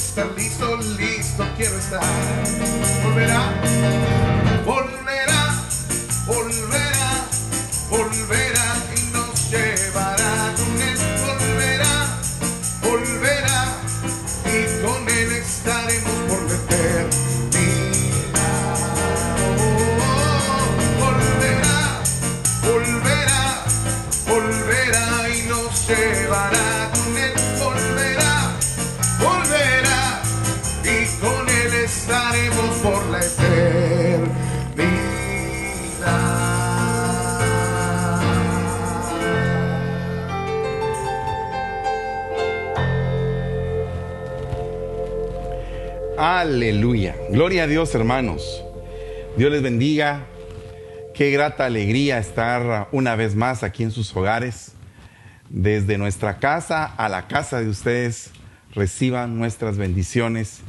estar listo, listo quiero estar. Volverá, volverá, volverá, volverá y nos llevará con él. Volverá, volverá y con él estaremos por la eternidad. Volverá, volverá, volverá y nos llevará con él. Volverá, volverá y con él estaremos por la eternidad. Aleluya. Gloria a Dios, hermanos. Dios les bendiga. Qué grata alegría estar una vez más aquí en sus hogares. Desde nuestra casa a la casa de ustedes, reciban nuestras bendiciones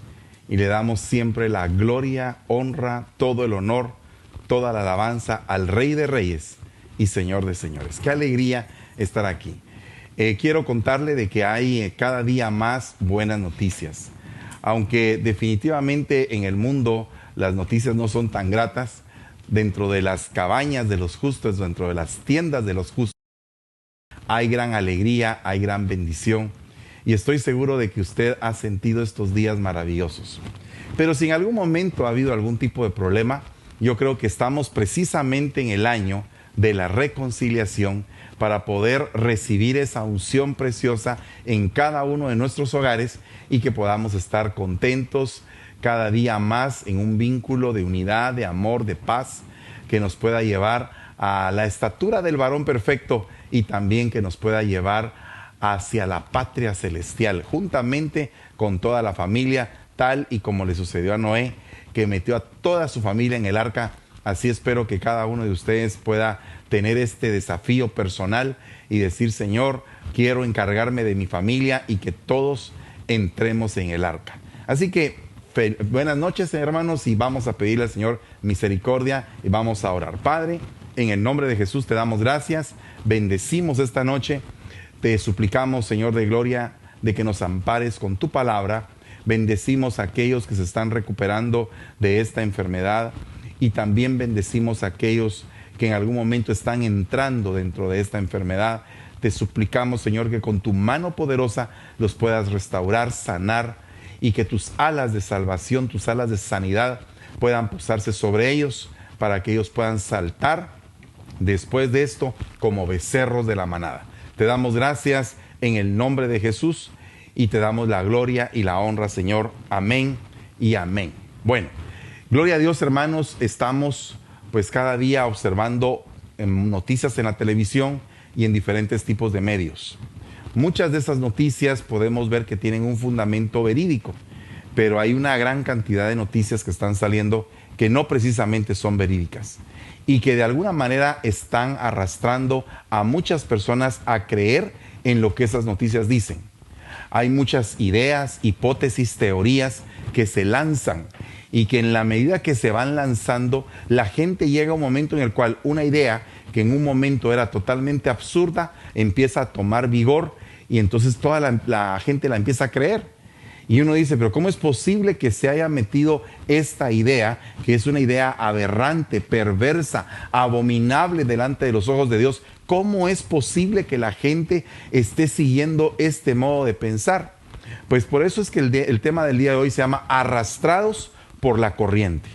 y le damos siempre la gloria, honra, todo el honor, toda la alabanza al Rey de Reyes y Señor de Señores. Qué alegría estar aquí. Quiero contarle de que hay cada día más buenas noticias. Aunque definitivamente en el mundo las noticias no son tan gratas, dentro de las cabañas de los justos, dentro de las tiendas de los justos, hay gran alegría, hay gran bendición. Y estoy seguro de que usted ha sentido estos días maravillosos. Pero si en algún momento ha habido algún tipo de problema, yo creo que estamos precisamente en el año de la reconciliación para poder recibir esa unción preciosa en cada uno de nuestros hogares y que podamos estar contentos cada día más en un vínculo de unidad, de amor, de paz, que nos pueda llevar a la estatura del varón perfecto y también que nos pueda llevar hacia la patria celestial, juntamente con toda la familia, tal y como le sucedió a Noé, que metió a toda su familia en el arca. Así espero que cada uno de ustedes pueda tener este desafío personal y decir: Señor, quiero encargarme de mi familia y que todos entremos en el arca. Así que buenas noches, hermanos, y vamos a pedirle al Señor misericordia y vamos a orar. Padre, en el nombre de Jesús te damos gracias, bendecimos esta noche, te suplicamos, Señor de gloria, de que nos ampares con tu palabra. Bendecimos a aquellos que se están recuperando de esta enfermedad y también bendecimos a aquellos que en algún momento están entrando dentro de esta enfermedad. Te suplicamos, Señor, que con tu mano poderosa los puedas restaurar, sanar, y que tus alas de salvación, tus alas de sanidad puedan posarse sobre ellos para que ellos puedan saltar después de esto como becerros de la manada. Te damos gracias en el nombre de Jesús y te damos la gloria y la honra, Señor. Amén y amén. Bueno, gloria a Dios, hermanos. Estamos pues cada día observando noticias en la televisión y en diferentes tipos de medios. Muchas de esas noticias podemos ver que tienen un fundamento verídico, pero hay una gran cantidad de noticias que están saliendo que no precisamente son verídicas y que de alguna manera están arrastrando a muchas personas a creer en lo que esas noticias dicen. Hay muchas ideas, hipótesis, teorías que se lanzan y que en la medida que se van lanzando, la gente llega a un momento en el cual una idea que en un momento era totalmente absurda empieza a tomar vigor y entonces toda la gente la empieza a creer. Y uno dice, pero ¿cómo es posible que se haya metido esta idea, que es una idea aberrante, perversa, abominable delante de los ojos de Dios? ¿Cómo es posible que la gente esté siguiendo este modo de pensar? Pues por eso es que el tema del día de hoy se llama arrastrados por la corriente.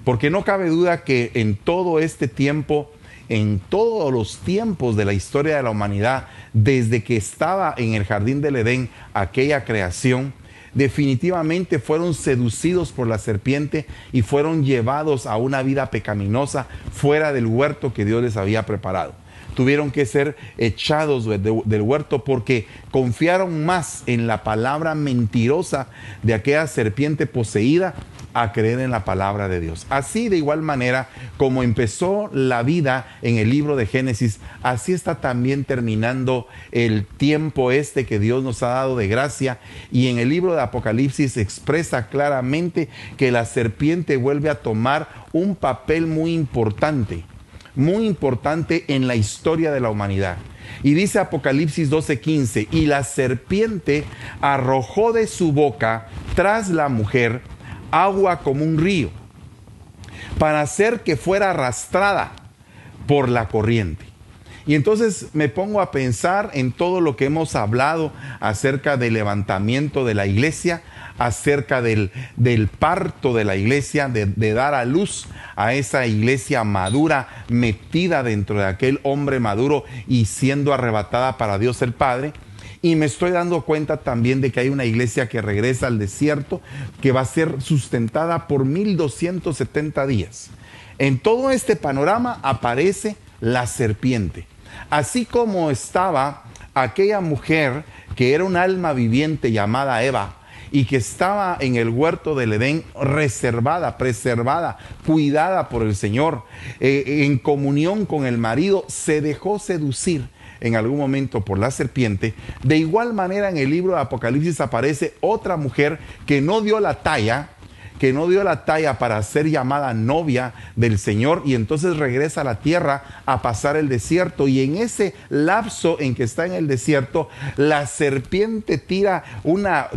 Porque no cabe duda que en todo este tiempo, en todos los tiempos de la historia de la humanidad, desde que estaba en el jardín del Edén, aquella creación, definitivamente fueron seducidos por la serpiente y fueron llevados a una vida pecaminosa fuera del huerto que Dios les había preparado. Tuvieron que ser echados del huerto porque confiaron más en la palabra mentirosa de aquella serpiente poseída a creer en la palabra de Dios. Así, de igual manera como empezó la vida en el libro de Génesis, así está también terminando el tiempo que Dios nos ha dado de gracia, y en el libro de Apocalipsis expresa claramente que la serpiente vuelve a tomar un papel muy importante en la historia de la humanidad. Y dice Apocalipsis 12:15, y la serpiente arrojó de su boca tras la mujer agua como un río, para hacer que fuera arrastrada por la corriente. Y entonces me pongo a pensar en todo lo que hemos hablado acerca del levantamiento de la iglesia, acerca del parto de la iglesia, de dar a luz a esa iglesia madura, metida dentro de aquel hombre maduro y siendo arrebatada para Dios el Padre. Y me estoy dando cuenta también de que hay una iglesia que regresa al desierto, que va a ser sustentada por 1270 días. En todo este panorama aparece la serpiente. Así como estaba aquella mujer que era un alma viviente llamada Eva y que estaba en el huerto del Edén reservada, preservada, cuidada por el Señor, en comunión con el marido, se dejó seducir en algún momento por la serpiente. De igual manera en el libro de Apocalipsis aparece otra mujer que no dio la talla, para ser llamada novia del Señor, y entonces regresa a la tierra a pasar el desierto. Y en ese lapso en que está en el desierto, la serpiente tira una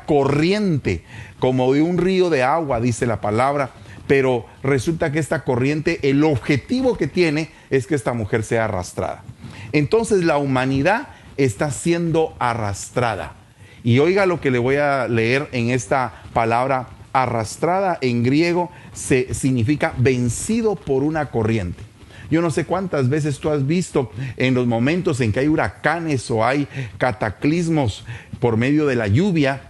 corriente como de un río de agua, dice la palabra. Pero resulta que esta corriente, el objetivo que tiene es que esta mujer sea arrastrada. Entonces la humanidad está siendo arrastrada. Y oiga lo que le voy a leer en esta palabra arrastrada. En griego significa vencido por una corriente. Yo no sé cuántas veces tú has visto en los momentos en que hay huracanes o hay cataclismos por medio de la lluvia,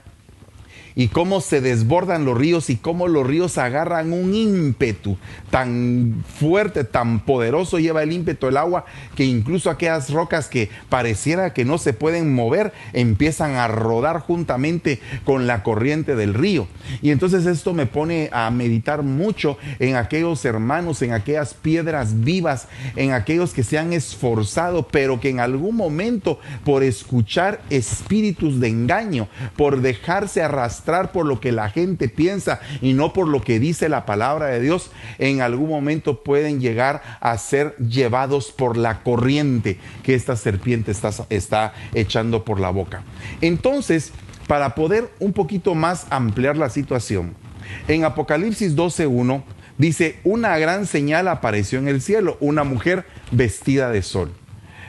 y cómo se desbordan los ríos y cómo los ríos agarran un ímpetu tan fuerte, tan poderoso, lleva el ímpetu del agua, que incluso aquellas rocas que pareciera que no se pueden mover, empiezan a rodar juntamente con la corriente del río. Y entonces esto me pone a meditar mucho en aquellos hermanos, en aquellas piedras vivas, en aquellos que se han esforzado, pero que en algún momento, por escuchar espíritus de engaño, por dejarse arrastrar por lo que la gente piensa y no por lo que dice la palabra de Dios, en algún momento pueden llegar a ser llevados por la corriente que esta serpiente está echando por la boca. Entonces, para poder un poquito más ampliar la situación, en Apocalipsis 12:1 dice: una gran señal apareció en el cielo, una mujer vestida de sol.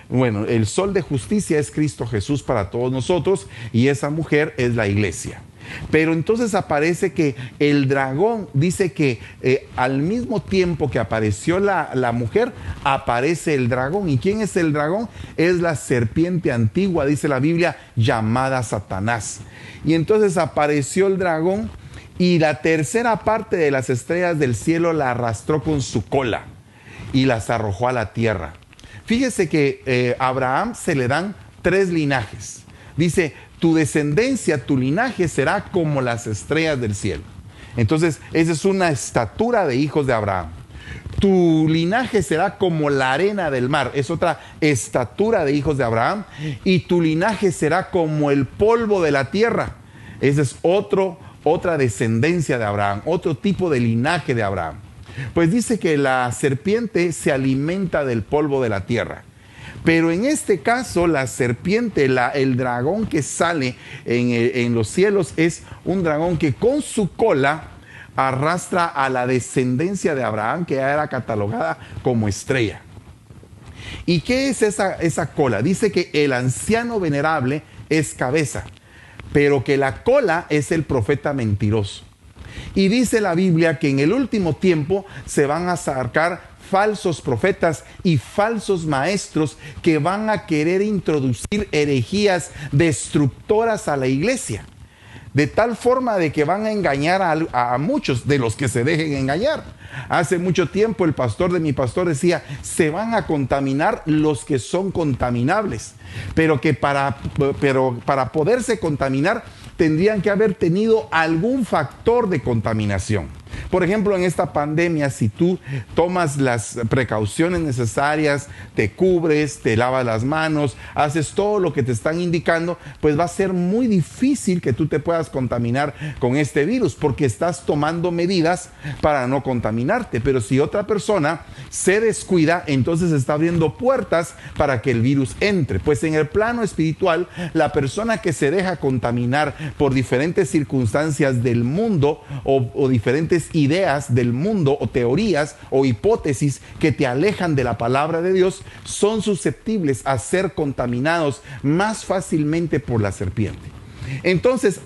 Bueno, el sol de justicia es Cristo Jesús para todos nosotros, y esa mujer es la iglesia. Pero entonces aparece que el dragón, dice que al mismo tiempo que apareció la mujer, aparece el dragón. ¿Y quién es el dragón? Es la serpiente antigua, dice la Biblia, llamada Satanás. Y entonces apareció el dragón, y la tercera parte de las estrellas del cielo la arrastró con su cola y las arrojó a la tierra. Fíjese que a Abraham se le dan 3 linajes. Dice: tu descendencia, tu linaje será como las estrellas del cielo. Entonces, esa es una estatura de hijos de Abraham. Tu linaje será como la arena del mar. Es otra estatura de hijos de Abraham. Y tu linaje será como el polvo de la tierra. Esa es otra descendencia de Abraham, otro tipo de linaje de Abraham. Pues dice que la serpiente se alimenta del polvo de la tierra. Pero en este caso, la serpiente, el dragón que sale en los cielos, es un dragón que con su cola arrastra a la descendencia de Abraham, que ya era catalogada como estrella. ¿Y qué es esa cola? Dice que el anciano venerable es cabeza, pero que la cola es el profeta mentiroso. Y dice la Biblia que en el último tiempo se van a sacar falsos profetas y falsos maestros que van a querer introducir herejías destructoras a la iglesia, de tal forma de que van a engañar a muchos de los que se dejen engañar. Hace mucho tiempo el pastor de mi pastor decía: se van a contaminar los que son contaminables, pero para poderse contaminar tendrían que haber tenido algún factor de contaminación. Por ejemplo, en esta pandemia, si tú tomas las precauciones necesarias, te cubres, te lavas las manos, haces todo lo que te están indicando, pues va a ser muy difícil que tú te puedas contaminar con este virus, porque estás tomando medidas para no contaminarte. Pero si otra persona se descuida, entonces está abriendo puertas para que el virus entre. Pues en el plano espiritual, la persona que se deja contaminar por diferentes circunstancias del mundo o diferentes ideas del mundo o teorías o hipótesis que te alejan de la palabra de Dios, son susceptibles a ser contaminados más fácilmente por la serpiente. Entonces,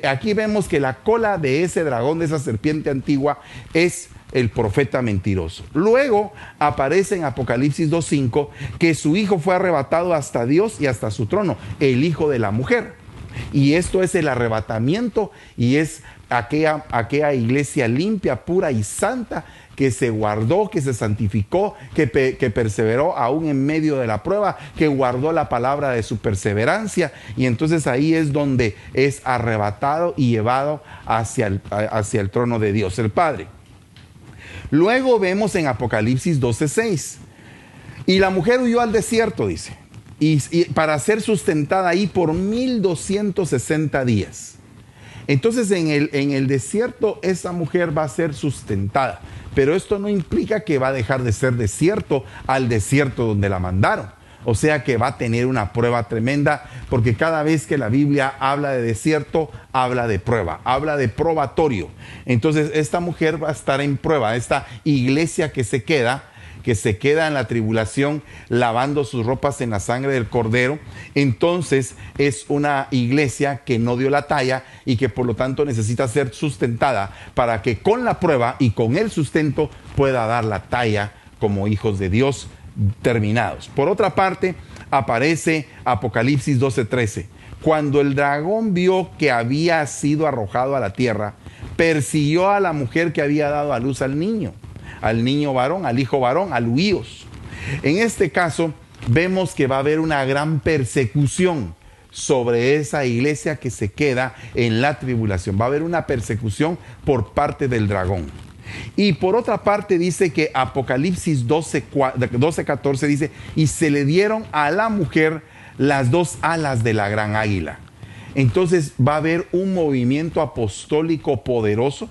aquí vemos que la cola de ese dragón, de esa serpiente antigua, es el profeta mentiroso. Luego aparece en Apocalipsis 2:5 que su hijo fue arrebatado hasta Dios y hasta su trono, el hijo de la mujer. Y esto es el arrebatamiento y es aquella iglesia limpia, pura y santa que se guardó, que se santificó, que perseveró aún en medio de la prueba, que guardó la palabra de su perseverancia. Y entonces ahí es donde es arrebatado y llevado hacia el trono de Dios, el Padre. Luego vemos en Apocalipsis 12:6. Y la mujer huyó al desierto, dice, y para ser sustentada ahí por 1260 días. Entonces en el desierto esa mujer va a ser sustentada. Pero esto no implica que va a dejar de ser desierto al desierto donde la mandaron. O sea que va a tener una prueba tremenda, porque cada vez que la Biblia habla de desierto, habla de prueba, habla de probatorio. Entonces esta mujer va a estar en prueba, esta iglesia que se queda en la tribulación lavando sus ropas en la sangre del Cordero. Entonces es una iglesia que no dio la talla y que por lo tanto necesita ser sustentada para que con la prueba y con el sustento pueda dar la talla como hijos de Dios terminados. Por otra parte, aparece Apocalipsis 12:13. Cuando el dragón vio que había sido arrojado a la tierra, persiguió a la mujer que había dado a luz al niño varón, al hijo varón, al huíos. En este caso, vemos que va a haber una gran persecución sobre esa iglesia que se queda en la tribulación. Va a haber una persecución por parte del dragón. Y por otra parte dice que Apocalipsis 12:14 dice, y se le dieron a la mujer las dos alas de la gran águila. Entonces va a haber un movimiento apostólico poderoso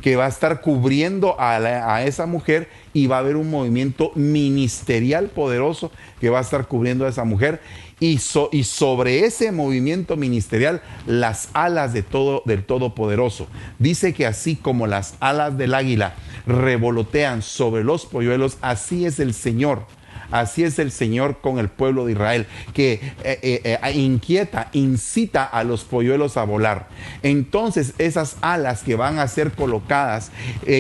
que va a estar cubriendo a esa mujer, y va a haber un movimiento ministerial poderoso que va a estar cubriendo a esa mujer, y sobre ese movimiento ministerial las alas del Todopoderoso. Dice que así como las alas del águila revolotean sobre los polluelos, así es el Señor. Así es el Señor con el pueblo de Israel, que incita a los polluelos a volar. Entonces esas alas que van a ser colocadas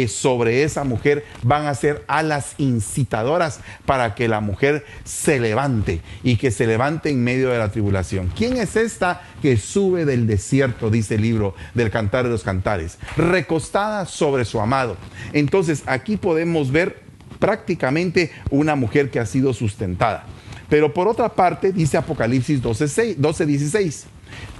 sobre esa mujer van a ser alas incitadoras para que la mujer se levante, y que se levante en medio de la tribulación. ¿Quién es esta que sube del desierto? Dice el libro del Cantar de los Cantares, recostada sobre su amado. Entonces aquí podemos ver prácticamente una mujer que ha sido sustentada. Pero por otra parte, dice Apocalipsis 12:16,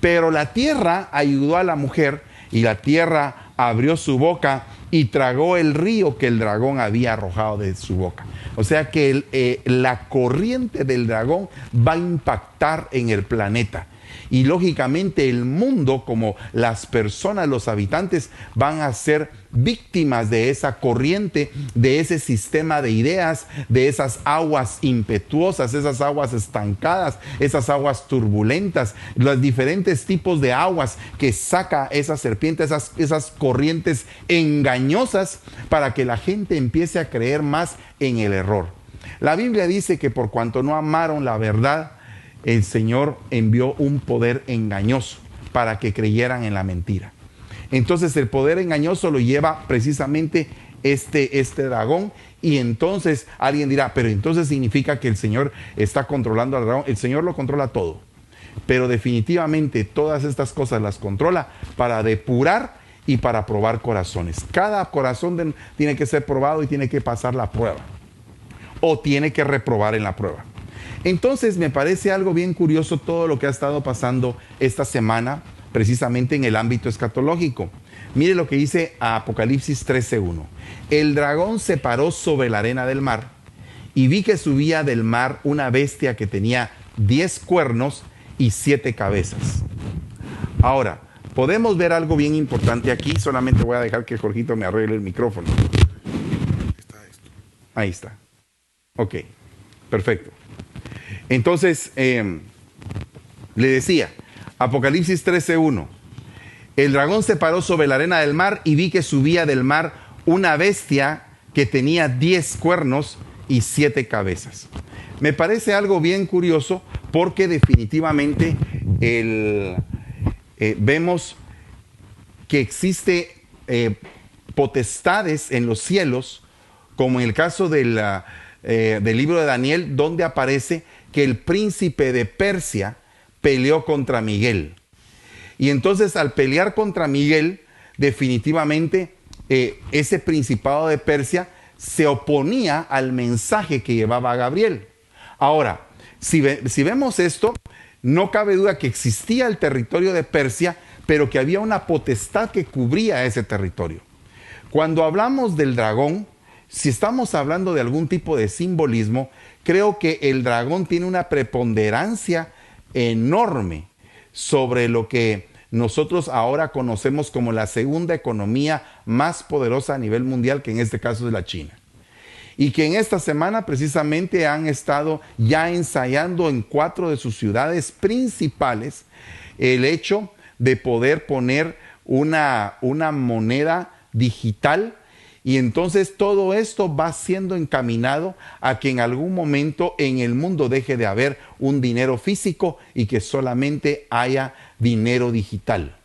pero la tierra ayudó a la mujer, y la tierra abrió su boca y tragó el río que el dragón había arrojado de su boca. O sea que la corriente del dragón va a impactar en el planeta. Y lógicamente el mundo, como las personas, los habitantes, van a ser víctimas de esa corriente, de ese sistema de ideas, de esas aguas impetuosas, esas aguas estancadas, esas aguas turbulentas, los diferentes tipos de aguas que saca esa serpiente, esas corrientes engañosas, para que la gente empiece a creer más en el error. La Biblia dice que por cuanto no amaron la verdad, el Señor envió un poder engañoso para que creyeran en la mentira. Entonces el poder engañoso lo lleva precisamente este dragón, y entonces alguien dirá, pero entonces significa que el Señor está controlando al dragón. El Señor lo controla todo, pero definitivamente todas estas cosas las controla para depurar y para probar corazones. Cada corazón tiene que ser probado y tiene que pasar la prueba, o tiene que reprobar en la prueba. Entonces me parece algo bien curioso todo lo que ha estado pasando esta semana, precisamente en el ámbito escatológico. Mire lo que dice Apocalipsis 13:1. El dragón se paró sobre la arena del mar y vi que subía del mar una bestia que tenía 10 cuernos y 7 cabezas. Ahora, podemos ver algo bien importante aquí. Solamente voy a dejar que Jorgito me arregle el micrófono. Ahí está. Ok, perfecto. Entonces, le decía, Apocalipsis 13:1. El dragón se paró sobre la arena del mar y vi que subía del mar una bestia que tenía 10 cuernos y 7 cabezas. Me parece algo bien curioso porque definitivamente vemos que existe potestades en los cielos, como en el caso del libro de Daniel, donde aparece que el príncipe de Persia peleó contra Miguel. Y entonces al pelear contra Miguel, definitivamente ese principado de Persia se oponía al mensaje que llevaba Gabriel. Ahora, si vemos esto, no cabe duda que existía el territorio de Persia, pero que había una potestad que cubría ese territorio. Cuando hablamos del dragón, si estamos hablando de algún tipo de simbolismo, creo que el dragón tiene una preponderancia enorme sobre lo que nosotros ahora conocemos como la segunda economía más poderosa a nivel mundial, que en este caso es la China. Y que en esta semana precisamente han estado ya ensayando en 4 de sus ciudades principales el hecho de poder poner una moneda digital. Y entonces todo esto va siendo encaminado a que en algún momento en el mundo deje de haber un dinero físico y que solamente haya dinero digital.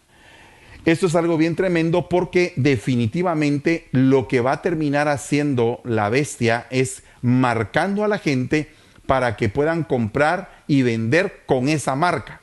Esto es algo bien tremendo porque definitivamente lo que va a terminar haciendo la bestia es marcando a la gente para que puedan comprar y vender con esa marca.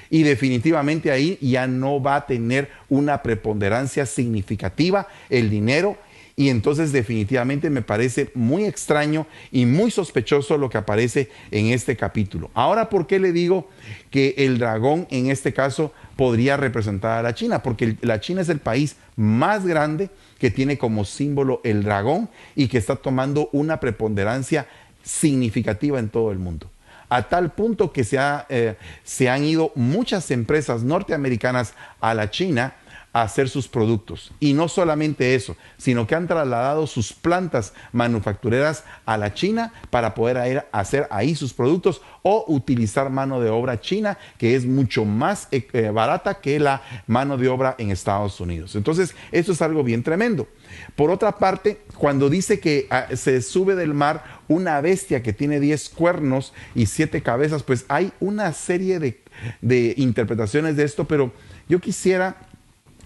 Y definitivamente ahí ya no va a tener una preponderancia significativa el dinero. Y entonces definitivamente me parece muy extraño y muy sospechoso lo que aparece en este capítulo. Ahora, ¿por qué le digo que el dragón en este caso podría representar a la China? Porque la China es el país más grande que tiene como símbolo el dragón y que está tomando una preponderancia significativa en todo el mundo. A tal punto que se han ido muchas empresas norteamericanas a la China a hacer sus productos. Y no solamente eso, sino que han trasladado sus plantas manufactureras a la China para poder hacer ahí sus productos o utilizar mano de obra china, que es mucho más barata que la mano de obra en Estados Unidos. Entonces, esto es algo bien tremendo. Por otra parte, cuando dice que se sube del mar una bestia que tiene 10 cuernos y 7 cabezas, pues hay una serie de interpretaciones de esto, pero yo quisiera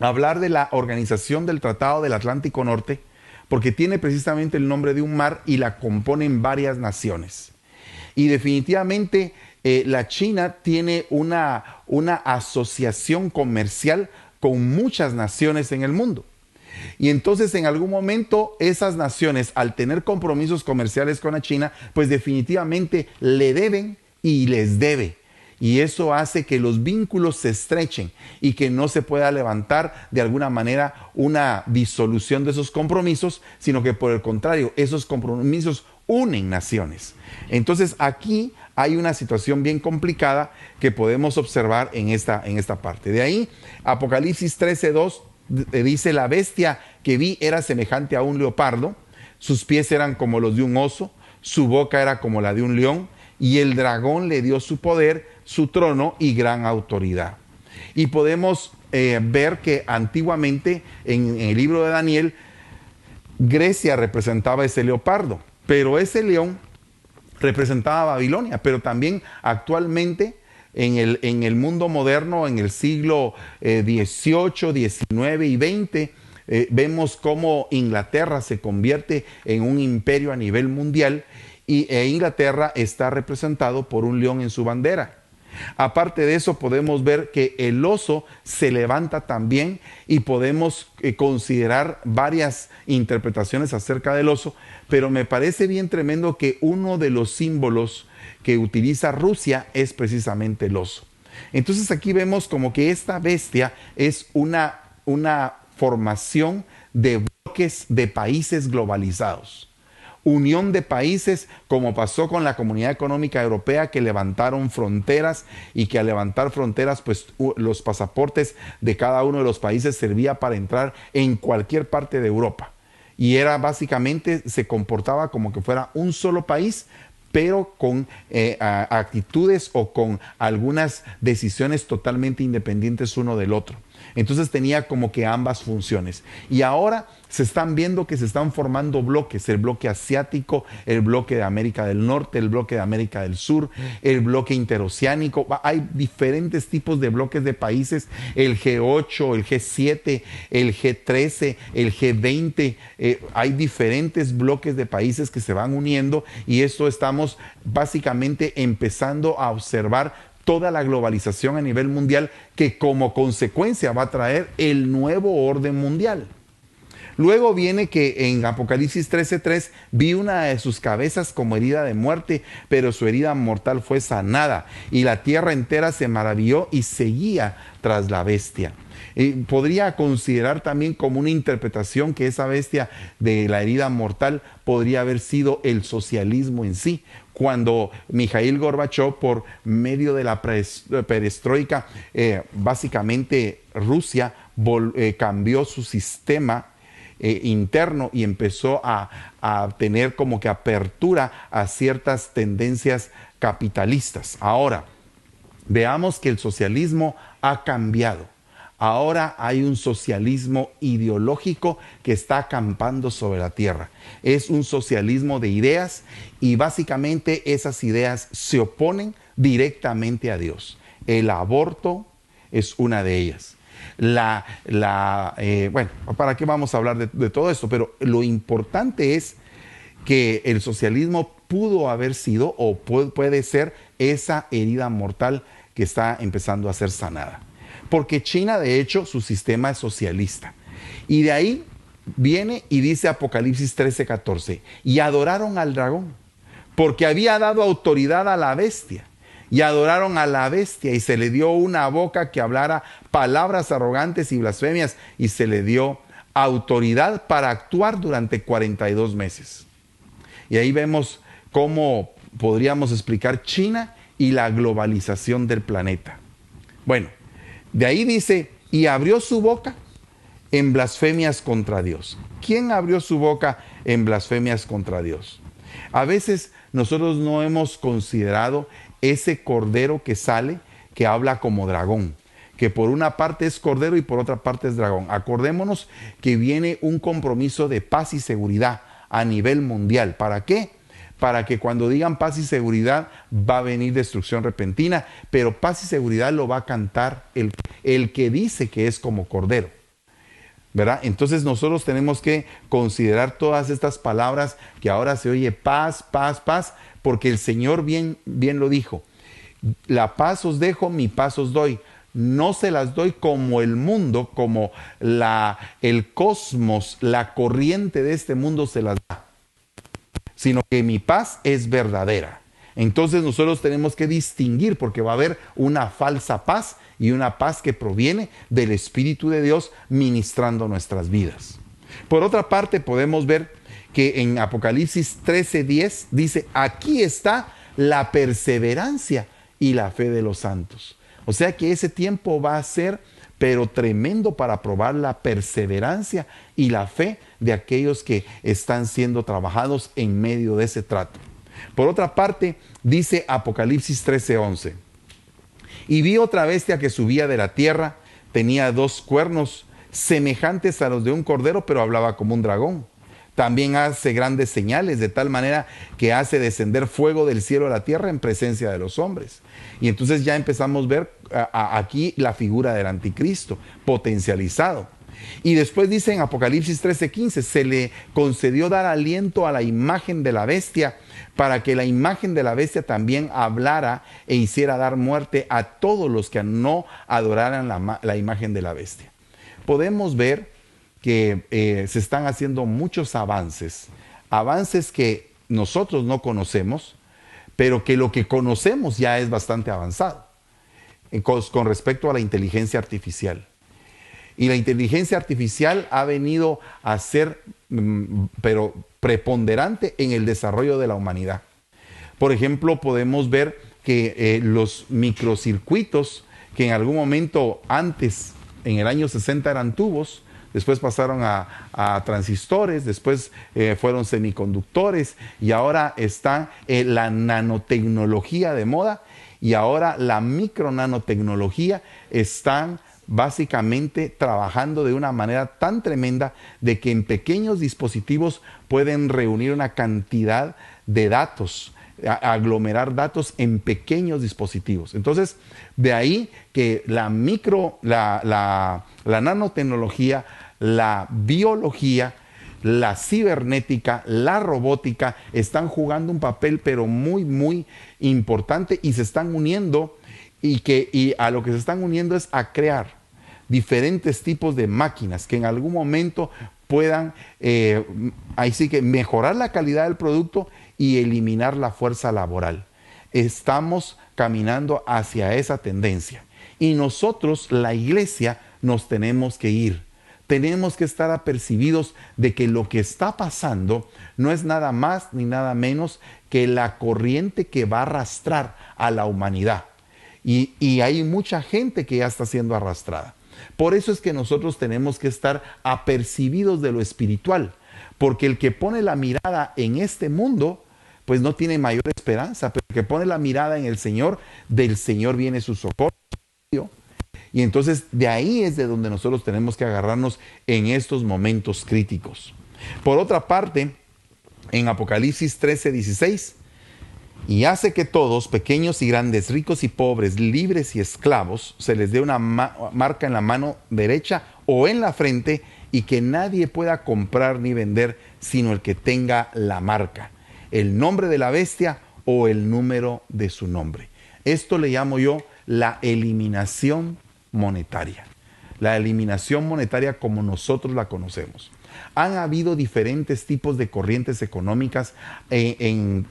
hablar de la Organización del Tratado del Atlántico Norte, porque tiene precisamente el nombre de un mar y la componen varias naciones. Y definitivamente la China tiene una asociación comercial con muchas naciones en el mundo. Y entonces en algún momento esas naciones, al tener compromisos comerciales con la China, pues definitivamente le deben y les debe. Y eso hace que los vínculos se estrechen y que no se pueda levantar de alguna manera una disolución de esos compromisos, sino que por el contrario, esos compromisos unen naciones. Entonces aquí hay una situación bien complicada que podemos observar en esta parte. De ahí, Apocalipsis 13:2 dice: la bestia que vi era semejante a un leopardo, sus pies eran como los de un oso, su boca era como la de un león, y el dragón le dio su poder, su trono y gran autoridad. Y podemos ver que antiguamente en el libro de Daniel, Grecia representaba ese leopardo, pero ese león representaba a Babilonia. Pero también actualmente en el mundo moderno, en el siglo XVIII, XIX y XX, vemos cómo Inglaterra se convierte en un imperio a nivel mundial, y Inglaterra está representado por un león en su bandera. Aparte de eso, podemos ver que el oso se levanta también, y podemos considerar varias interpretaciones acerca del oso, pero me parece bien tremendo que uno de los símbolos que utiliza Rusia es precisamente el oso. Entonces aquí vemos como que esta bestia es una formación de bloques de países globalizados. Unión de países, como pasó con la Comunidad Económica Europea, que levantaron fronteras y que al levantar fronteras, pues los pasaportes de cada uno de los países servía para entrar en cualquier parte de Europa. Y era básicamente, se comportaba como que fuera un solo país, pero con actitudes o con algunas decisiones totalmente independientes uno del otro. Entonces tenía como que ambas funciones. Y ahora se están viendo que se están formando bloques, el bloque asiático, el bloque de América del Norte, el bloque de América del Sur, el bloque interoceánico. Hay diferentes tipos de bloques de países, el G8, el G7, el G13, el G20. Hay diferentes bloques de países que se van uniendo y esto estamos básicamente empezando a observar toda la globalización a nivel mundial que como consecuencia va a traer el nuevo orden mundial. Luego viene que en Apocalipsis 13:3 vi una de sus cabezas como herida de muerte, pero su herida mortal fue sanada y la tierra entera se maravilló y seguía tras la bestia. Podría considerar también como una interpretación que esa bestia de la herida mortal podría haber sido el socialismo en sí, cuando Mikhail Gorbachev, por medio de la perestroika, básicamente Rusia cambió su sistema interno y empezó a tener como que apertura a ciertas tendencias capitalistas. Ahora, veamos que el socialismo ha cambiado. Ahora hay un socialismo ideológico que está acampando sobre la tierra. Es un socialismo de ideas y básicamente esas ideas se oponen directamente a Dios. El aborto es una de ellas. Bueno, ¿para qué vamos a hablar de todo esto? Pero lo importante es que el socialismo pudo haber sido o puede ser esa herida mortal que está empezando a ser sanada. Porque China, de hecho, su sistema es socialista. Y de ahí viene y dice Apocalipsis 13:14, y adoraron al dragón, porque había dado autoridad a la bestia. Y adoraron a la bestia y se le dio una boca que hablara palabras arrogantes y blasfemias y se le dio autoridad para actuar durante 42 meses. Y ahí vemos cómo podríamos explicar China y la globalización del planeta. Bueno, de ahí dice, y abrió su boca en blasfemias contra Dios. ¿Quién abrió su boca en blasfemias contra Dios? A veces nosotros no hemos considerado ese cordero que sale, que habla como dragón, que por una parte es cordero y por otra parte es dragón. Acordémonos que viene un compromiso de paz y seguridad a nivel mundial. ¿Para qué? Para que cuando digan paz y seguridad va a venir destrucción repentina, pero paz y seguridad lo va a cantar el que dice que es como cordero, ¿verdad? Entonces nosotros tenemos que considerar todas estas palabras que ahora se oye paz, paz, paz, porque el Señor bien lo dijo. La paz os dejo, mi paz os doy. No se las doy como el mundo, como el cosmos, la corriente de este mundo se las da, sino que mi paz es verdadera. Entonces nosotros tenemos que distinguir, porque va a haber una falsa paz y una paz que proviene del Espíritu de Dios ministrando nuestras vidas. Por otra parte, podemos ver que en Apocalipsis 13:10 dice, aquí está la perseverancia y la fe de los santos. O sea que ese tiempo va a ser, pero tremendo, para probar la perseverancia y la fe de aquellos que están siendo trabajados en medio de ese trato. Por otra parte, dice Apocalipsis 13:11, y vi otra bestia que subía de la tierra, tenía 2 cuernos semejantes a los de un cordero, pero hablaba como un dragón. También hace grandes señales, de tal manera que hace descender fuego del cielo a la tierra en presencia de los hombres. Y entonces ya empezamos a ver aquí la figura del anticristo potencializado. Y después dice en Apocalipsis 13:15, se le concedió dar aliento a la imagen de la bestia, para que la imagen de la bestia también hablara e hiciera dar muerte a todos los que no adoraran la imagen de la bestia. Podemos ver que se están haciendo muchos avances que nosotros no conocemos, pero que lo que conocemos ya es bastante avanzado con respecto a la inteligencia artificial. Y la inteligencia artificial ha venido a ser, pero preponderante en el desarrollo de la humanidad. Por ejemplo, podemos ver que los microcircuitos, que en algún momento antes, en el año 60, eran tubos, después pasaron a transistores, después fueron semiconductores, y ahora está la nanotecnología de moda, y ahora la micronanotecnología están básicamente trabajando de una manera tan tremenda de que en pequeños dispositivos pueden reunir una cantidad de datos, aglomerar datos en pequeños dispositivos. Entonces, de ahí que la nanotecnología, la biología, la cibernética, la robótica están jugando un papel pero muy, muy importante, y se están uniendo, y a lo que se están uniendo es a crear diferentes tipos de máquinas que en algún momento puedan, ahí sí que mejorar la calidad del producto y eliminar la fuerza laboral. Estamos caminando hacia esa tendencia, y nosotros, la iglesia, nos tenemos que ir. Tenemos que estar apercibidos de que lo que está pasando no es nada más ni nada menos que la corriente que va a arrastrar a la humanidad. Y hay mucha gente que ya está siendo arrastrada. Por eso es que nosotros tenemos que estar apercibidos de lo espiritual, porque el que pone la mirada en este mundo, pues no tiene mayor esperanza, pero el que pone la mirada en el Señor, del Señor viene su socorro. Y entonces de ahí es de donde nosotros tenemos que agarrarnos en estos momentos críticos. Por otra parte, en Apocalipsis 13:16, y hace que todos, pequeños y grandes, ricos y pobres, libres y esclavos, se les dé una marca en la mano derecha o en la frente, y que nadie pueda comprar ni vender sino el que tenga la marca, el nombre de la bestia o el número de su nombre. Esto le llamo yo la eliminación monetaria. La eliminación monetaria como nosotros la conocemos. Han habido diferentes tipos de corrientes económicas en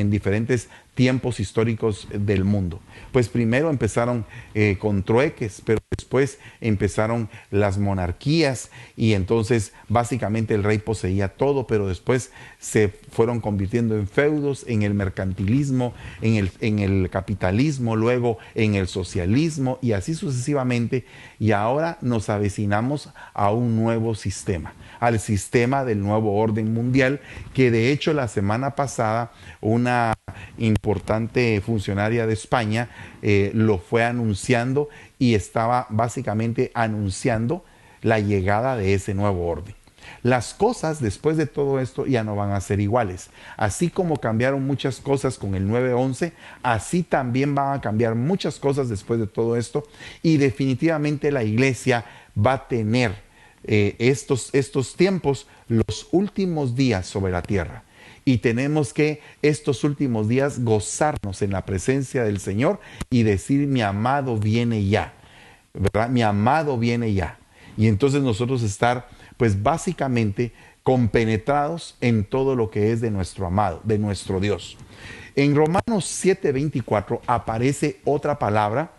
diferentes tiempos históricos del mundo. Pues primero empezaron con trueques, pero después empezaron las monarquías, y entonces básicamente el rey poseía todo, pero después se fueron convirtiendo en feudos, en el mercantilismo, en el capitalismo, luego en el socialismo, y así sucesivamente. Y ahora nos avecinamos a un nuevo sistema, al sistema del nuevo orden mundial, que de hecho la semana pasada una importante funcionaria de España lo fue anunciando, y estaba básicamente anunciando la llegada de ese nuevo orden. Las cosas después de todo esto ya no van a ser iguales. Así como cambiaron muchas cosas con el 9/11, así también van a cambiar muchas cosas después de todo esto, y definitivamente la iglesia va a tener estos tiempos, los últimos días sobre la tierra. Y tenemos que estos últimos días gozarnos en la presencia del Señor y decir: mi amado viene ya, ¿verdad? Mi amado viene ya. Y entonces nosotros estar, pues básicamente, compenetrados en todo lo que es de nuestro amado, de nuestro Dios. En Romanos 7:24 aparece otra palabra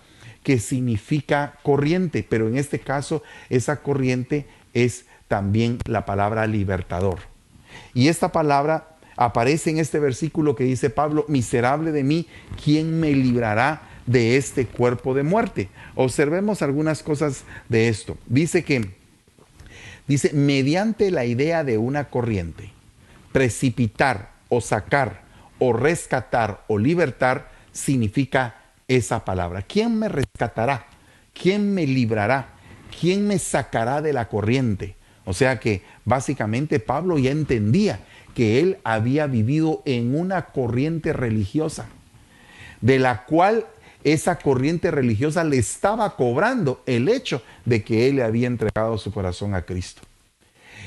que significa corriente, pero en este caso esa corriente es también la palabra libertador. Y esta palabra aparece en este versículo que dice Pablo: miserable de mí, ¿quién me librará de este cuerpo de muerte? Observemos algunas cosas de esto. Dice, mediante la idea de una corriente, precipitar o sacar o rescatar o libertar significa esa palabra. ¿Quién me rescatará? ¿Quién me librará? ¿Quién me sacará de la corriente? O sea que básicamente Pablo ya entendía que él había vivido en una corriente religiosa, de la cual esa corriente religiosa le estaba cobrando el hecho de que él le había entregado su corazón a Cristo.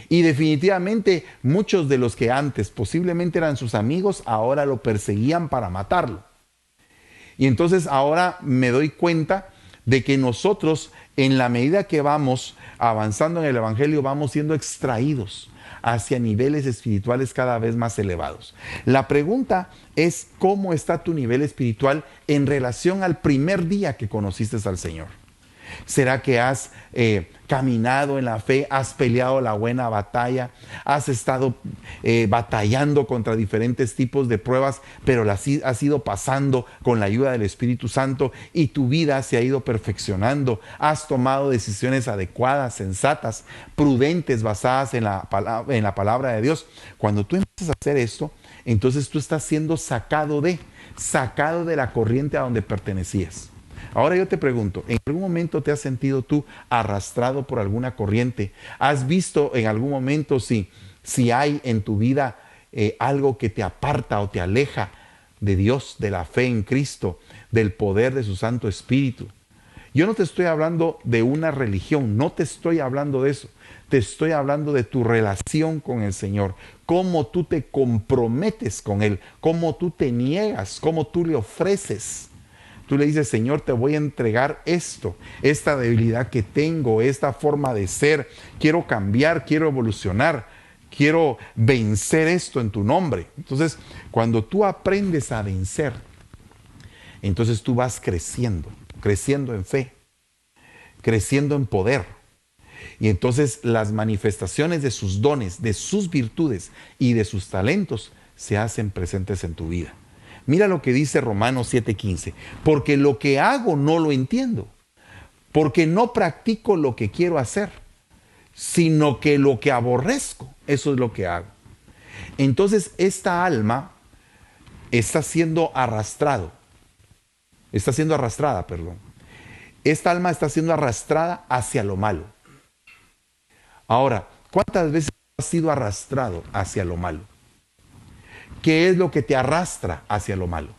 Y definitivamente muchos de los que antes posiblemente eran sus amigos, ahora lo perseguían para matarlo. Y entonces ahora me doy cuenta de que nosotros, en la medida que vamos avanzando en el Evangelio, vamos siendo extraídos hacia niveles espirituales cada vez más elevados. La pregunta es: ¿cómo está tu nivel espiritual en relación al primer día que conociste al Señor? ¿Será que has caminado en la fe, has peleado la buena batalla, has estado batallando contra diferentes tipos de pruebas, pero las has ido pasando con la ayuda del Espíritu Santo y tu vida se ha ido perfeccionando? Has tomado decisiones adecuadas, sensatas, prudentes, basadas en la palabra de Dios. Cuando tú empiezas a hacer esto, entonces tú estás siendo sacado de la corriente a donde pertenecías. Ahora yo te pregunto, ¿en algún momento te has sentido tú arrastrado por alguna corriente? ¿Has visto en algún momento si hay en tu vida algo que te aparta o te aleja de Dios, de la fe en Cristo, del poder de su Santo Espíritu? Yo no te estoy hablando de una religión, no te estoy hablando de eso. Te estoy hablando de tu relación con el Señor, cómo tú te comprometes con Él, cómo tú te niegas, cómo tú le ofreces. Tú le dices, Señor, te voy a entregar esto, esta debilidad que tengo, esta forma de ser. Quiero cambiar, quiero evolucionar, quiero vencer esto en tu nombre. Entonces, cuando tú aprendes a vencer, entonces tú vas creciendo en fe, creciendo en poder. Y entonces las manifestaciones de sus dones, de sus virtudes y de sus talentos se hacen presentes en tu vida. Mira lo que dice Romanos 7:15. Porque lo que hago no lo entiendo, porque no practico lo que quiero hacer, sino que lo que aborrezco, eso es lo que hago. Entonces esta alma está siendo arrastrada. Esta alma está siendo arrastrada hacia lo malo. Ahora, ¿cuántas veces has sido arrastrado hacia lo malo? ¿Qué es lo que te arrastra hacia lo malo?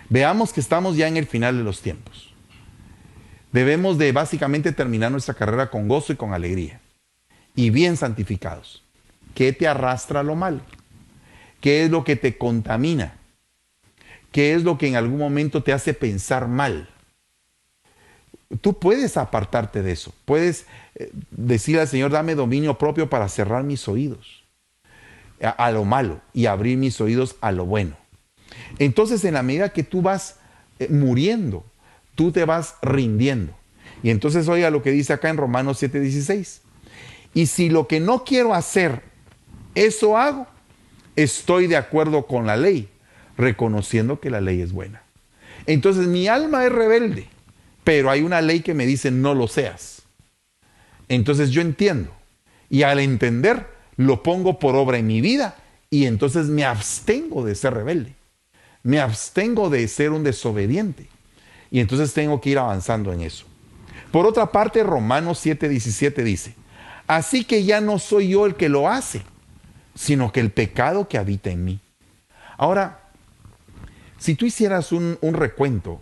Veamos que estamos ya en el final de los tiempos. Debemos de básicamente terminar nuestra carrera con gozo y con alegría. Y bien santificados. ¿Qué te arrastra a lo malo? ¿Qué es lo que te contamina? ¿Qué es lo que en algún momento te hace pensar mal? Tú puedes apartarte de eso. Puedes decirle al Señor, dame dominio propio para cerrar mis oídos a lo malo y abrir mis oídos a lo bueno. Entonces, en la medida que tú vas muriendo, tú te vas rindiendo. Y entonces oiga lo que dice acá en Romanos 7:16. Y si lo que no quiero hacer, eso hago, estoy de acuerdo con la ley, reconociendo que la ley es buena. Entonces mi alma es rebelde, pero hay una ley que me dice no lo seas. Entonces yo entiendo, y al entender lo pongo por obra en mi vida, y entonces me abstengo de ser rebelde, me abstengo de ser un desobediente, y entonces tengo que ir avanzando en eso. Por otra parte, Romanos 7:17 dice, así que ya no soy yo el que lo hace, sino que el pecado que habita en mí. Ahora, si tú hicieras un recuento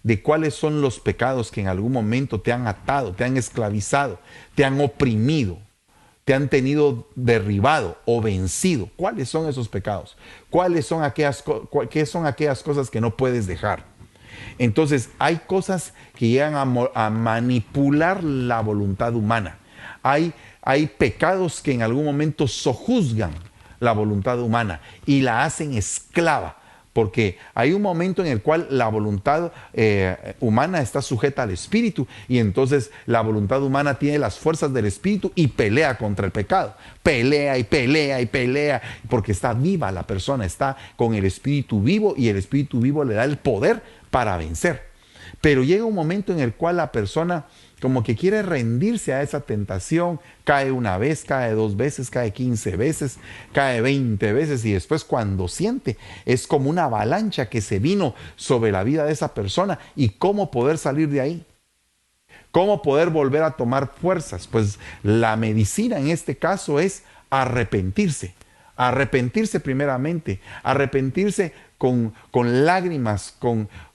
de cuáles son los pecados que en algún momento te han atado, te han esclavizado, te han oprimido, te han tenido derribado o vencido, ¿cuáles son esos pecados? ¿Qué son aquellas cosas que no puedes dejar? Entonces, hay cosas que llegan a manipular la voluntad humana. Hay pecados que en algún momento sojuzgan la voluntad humana y la hacen esclava. Porque hay un momento en el cual la voluntad humana está sujeta al espíritu, y entonces la voluntad humana tiene las fuerzas del espíritu y pelea contra el pecado. Pelea y pelea y pelea, porque está viva la persona, está con el espíritu vivo, y el espíritu vivo le da el poder para vencer. Pero llega un momento en el cual la persona como que quiere rendirse a esa tentación, cae una vez, cae 2 veces, cae 15 veces, cae 20 veces, y después cuando siente, es como una avalancha que se vino sobre la vida de esa persona. ¿Y cómo poder salir de ahí? ¿Cómo poder volver a tomar fuerzas? Pues la medicina en este caso es arrepentirse. Arrepentirse primeramente, arrepentirse con lágrimas,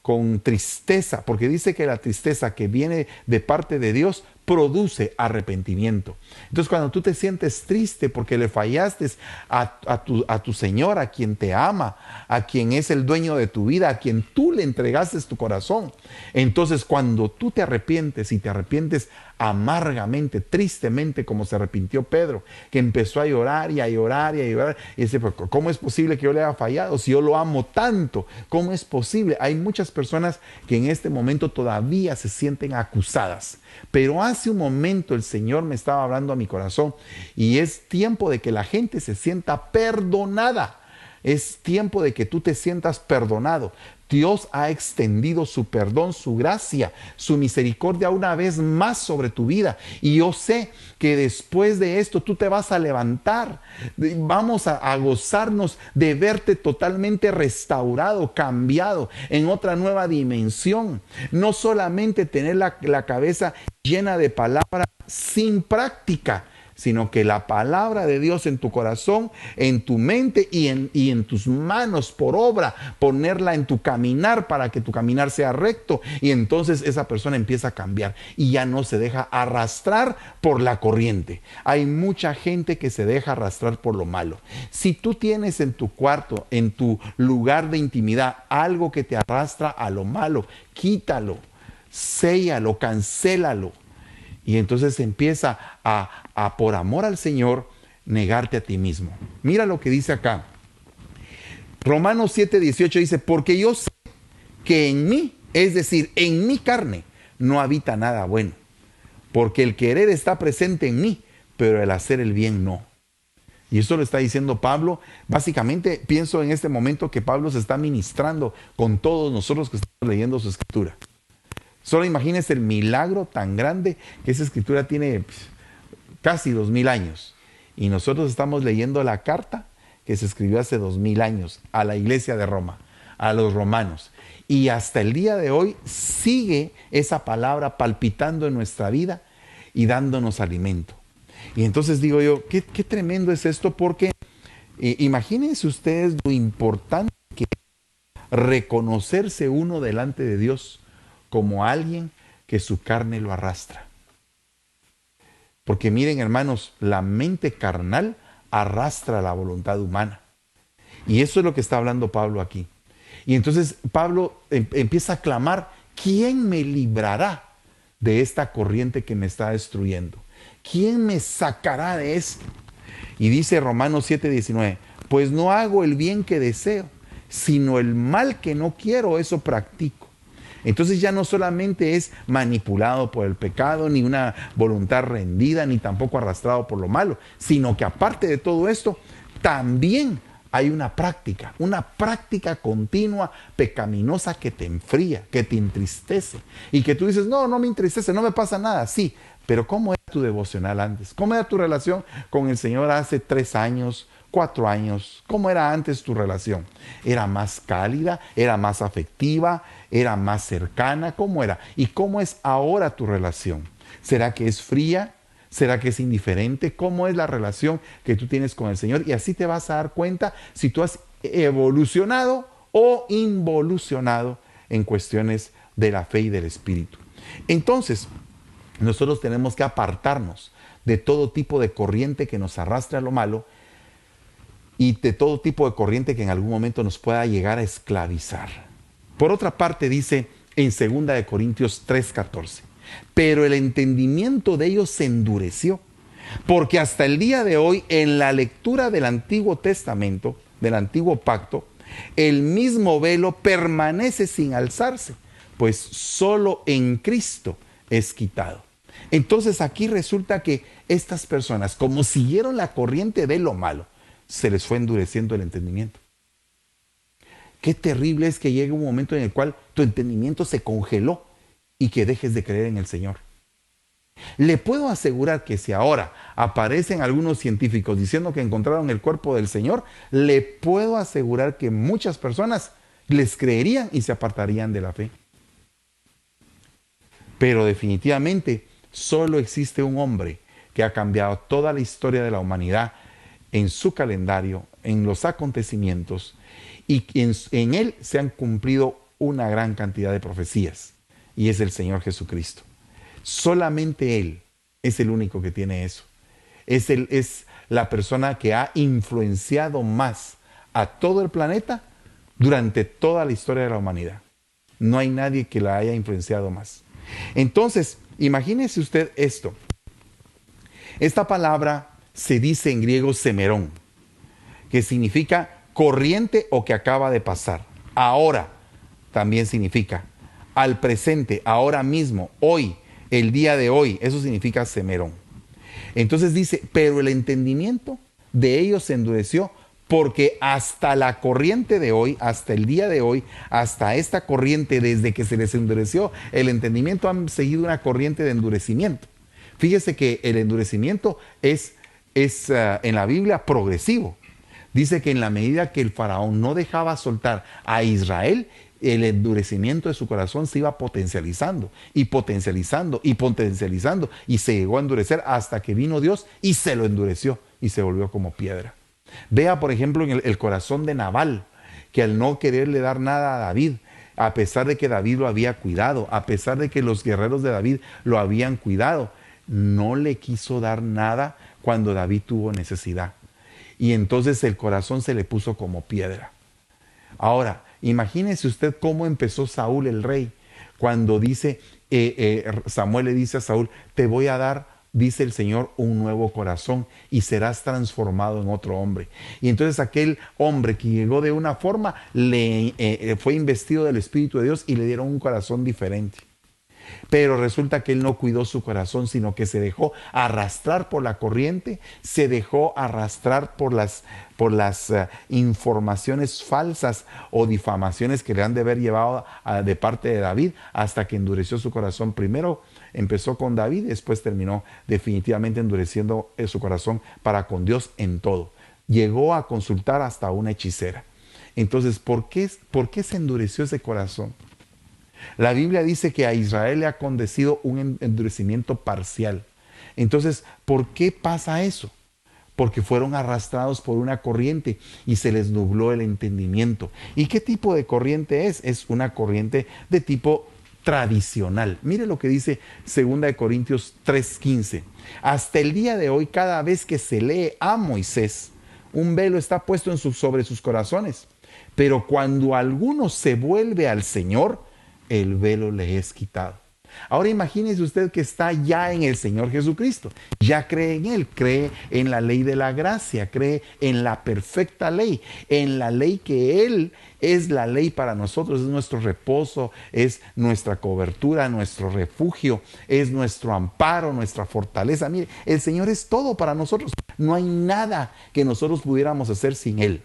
con tristeza, porque dice que la tristeza que viene de parte de Dios produce arrepentimiento. Entonces, cuando tú te sientes triste porque le fallaste a tu Señor, a quien te ama, a quien es el dueño de tu vida, a quien tú le entregaste tu corazón, entonces cuando tú te arrepientes y te arrepientes amargamente, tristemente, como se arrepintió Pedro, que empezó a llorar y a llorar y a llorar, y dice, ¿cómo es posible que yo le haya fallado si yo lo amo tanto? ¿Cómo es posible? Hay muchas personas que en este momento todavía se sienten acusadas, pero hace un momento el Señor me estaba hablando a mi corazón y es tiempo de que la gente se sienta perdonada. Es tiempo de que tú te sientas perdonado. Dios ha extendido su perdón, su gracia, su misericordia una vez más sobre tu vida. Y yo sé que después de esto tú te vas a levantar. Vamos a gozarnos de verte totalmente restaurado, cambiado, en otra nueva dimensión. No solamente tener la cabeza llena de palabras sin práctica, sino que la palabra de Dios en tu corazón, en tu mente y en tus manos por obra, ponerla en tu caminar para que tu caminar sea recto, y entonces esa persona empieza a cambiar y ya no se deja arrastrar por la corriente. Hay mucha gente que se deja arrastrar por lo malo. Si tú tienes en tu cuarto, en tu lugar de intimidad, algo que te arrastra a lo malo, quítalo, séllalo, cancélalo. Y entonces empieza a, por amor al Señor, negarte a ti mismo. Mira lo que dice acá. Romanos 7:18 dice, porque yo sé que en mí, es decir, en mi carne, no habita nada bueno. Porque el querer está presente en mí, pero el hacer el bien no. Y esto lo está diciendo Pablo. Básicamente pienso en este momento que Pablo se está ministrando con todos nosotros que estamos leyendo su escritura. Solo imagínense el milagro tan grande que esa escritura tiene casi 2000 años. Y nosotros estamos leyendo la carta que se escribió hace 2000 años a la iglesia de Roma, a los romanos. Y hasta el día de hoy sigue esa palabra palpitando en nuestra vida y dándonos alimento. Y entonces digo yo, qué tremendo es esto, porque imagínense ustedes lo importante que es reconocerse uno delante de Dios como alguien que su carne lo arrastra. Porque miren, hermanos, la mente carnal arrastra la voluntad humana. Y eso es lo que está hablando Pablo aquí. Y entonces Pablo empieza a clamar, ¿quién me librará de esta corriente que me está destruyendo? ¿Quién me sacará de esto? Y dice Romanos 7:19, pues no hago el bien que deseo, sino el mal que no quiero, eso practico. Entonces ya no solamente es manipulado por el pecado, ni una voluntad rendida, ni tampoco arrastrado por lo malo, sino que aparte de todo esto, también hay una práctica continua, pecaminosa, que te enfría, que te entristece. Y que tú dices, no me entristece, no me pasa nada. Sí, pero ¿cómo era tu devocional antes? ¿Cómo era tu relación con el Señor hace 3 años, 4 años? ¿Cómo era antes tu relación? ¿Era más cálida? ¿Era más afectiva? ¿Era más cercana? ¿Cómo era? ¿Y cómo es ahora tu relación? ¿Será que es fría? ¿Será que es indiferente? ¿Cómo es la relación que tú tienes con el Señor? Y así te vas a dar cuenta si tú has evolucionado o involucionado en cuestiones de la fe y del Espíritu. Entonces, nosotros tenemos que apartarnos de todo tipo de corriente que nos arrastre a lo malo y de todo tipo de corriente que en algún momento nos pueda llegar a esclavizar. Por otra parte, dice en 2 Corintios 3:14, pero el entendimiento de ellos se endureció, porque hasta el día de hoy, en la lectura del Antiguo Testamento, del Antiguo Pacto, el mismo velo permanece sin alzarse, pues solo en Cristo es quitado. Entonces aquí resulta que estas personas, como siguieron la corriente de lo malo, se les fue endureciendo el entendimiento. Qué terrible es que llegue un momento en el cual tu entendimiento se congeló y que dejes de creer en el Señor. Le puedo asegurar que si ahora aparecen algunos científicos diciendo que encontraron el cuerpo del Señor, le puedo asegurar que muchas personas les creerían y se apartarían de la fe. Pero definitivamente solo existe un hombre que ha cambiado toda la historia de la humanidad en su calendario, en los acontecimientos, y en él se han cumplido una gran cantidad de profecías, y es el Señor Jesucristo. Solamente Él es el único que tiene eso. Es la persona que ha influenciado más a todo el planeta durante toda la historia de la humanidad. No hay nadie que la haya influenciado más. Entonces, imagínese usted esto. Esta palabra se dice en griego semerón, que significa corriente o que acaba de pasar. Ahora también significa al presente, ahora mismo, hoy, el día de hoy. Eso significa semerón. Entonces dice, pero el entendimiento de ellos se endureció, porque hasta la corriente de hoy, hasta el día de hoy, hasta esta corriente, desde que se les endureció el entendimiento, han seguido una corriente de endurecimiento. Fíjese que el endurecimiento es en la Biblia progresivo. Dice que en la medida que el faraón no dejaba soltar a Israel, el endurecimiento de su corazón se iba potencializando y potencializando y potencializando, y se llegó a endurecer hasta que vino Dios y se lo endureció y se volvió como piedra. Vea, por ejemplo, en el corazón de Nabal, que al no quererle dar nada a David, a pesar de que David lo había cuidado, a pesar de que los guerreros de David lo habían cuidado, no le quiso dar nada cuando David tuvo necesidad. Y entonces el corazón se le puso como piedra. Ahora, imagínese usted cómo empezó Saúl el rey, cuando dice, Samuel le dice a Saúl, te voy a dar, dice el Señor, un nuevo corazón y serás transformado en otro hombre. Y entonces aquel hombre que llegó de una forma, fue investido del Espíritu de Dios y le dieron un corazón diferente. Pero resulta que él no cuidó su corazón, sino que se dejó arrastrar por la corriente, se dejó arrastrar por las informaciones falsas o difamaciones que le han de haber llevado de parte de David, hasta que endureció su corazón. Primero empezó con David, después terminó definitivamente endureciendo su corazón para con Dios en todo. Llegó a consultar hasta una hechicera. Entonces, ¿por qué se endureció ese corazón? La Biblia dice que a Israel le ha acontecido un endurecimiento parcial. Entonces, ¿por qué pasa eso? Porque fueron arrastrados por una corriente y se les nubló el entendimiento. ¿Y qué tipo de corriente es? Es una corriente de tipo tradicional. Mire lo que dice 2 Corintios 3:15. Hasta el día de hoy, cada vez que se lee a Moisés, un velo está puesto sobre sus corazones. Pero cuando alguno se vuelve al Señor, el velo le es quitado. Ahora imagínese usted que está ya en el Señor Jesucristo, ya cree en Él, cree en la ley de la gracia, cree en la perfecta ley, en la ley que Él es la ley para nosotros, es nuestro reposo, es nuestra cobertura, nuestro refugio, es nuestro amparo, nuestra fortaleza. Mire, el Señor es todo para nosotros, no hay nada que nosotros pudiéramos hacer sin Él,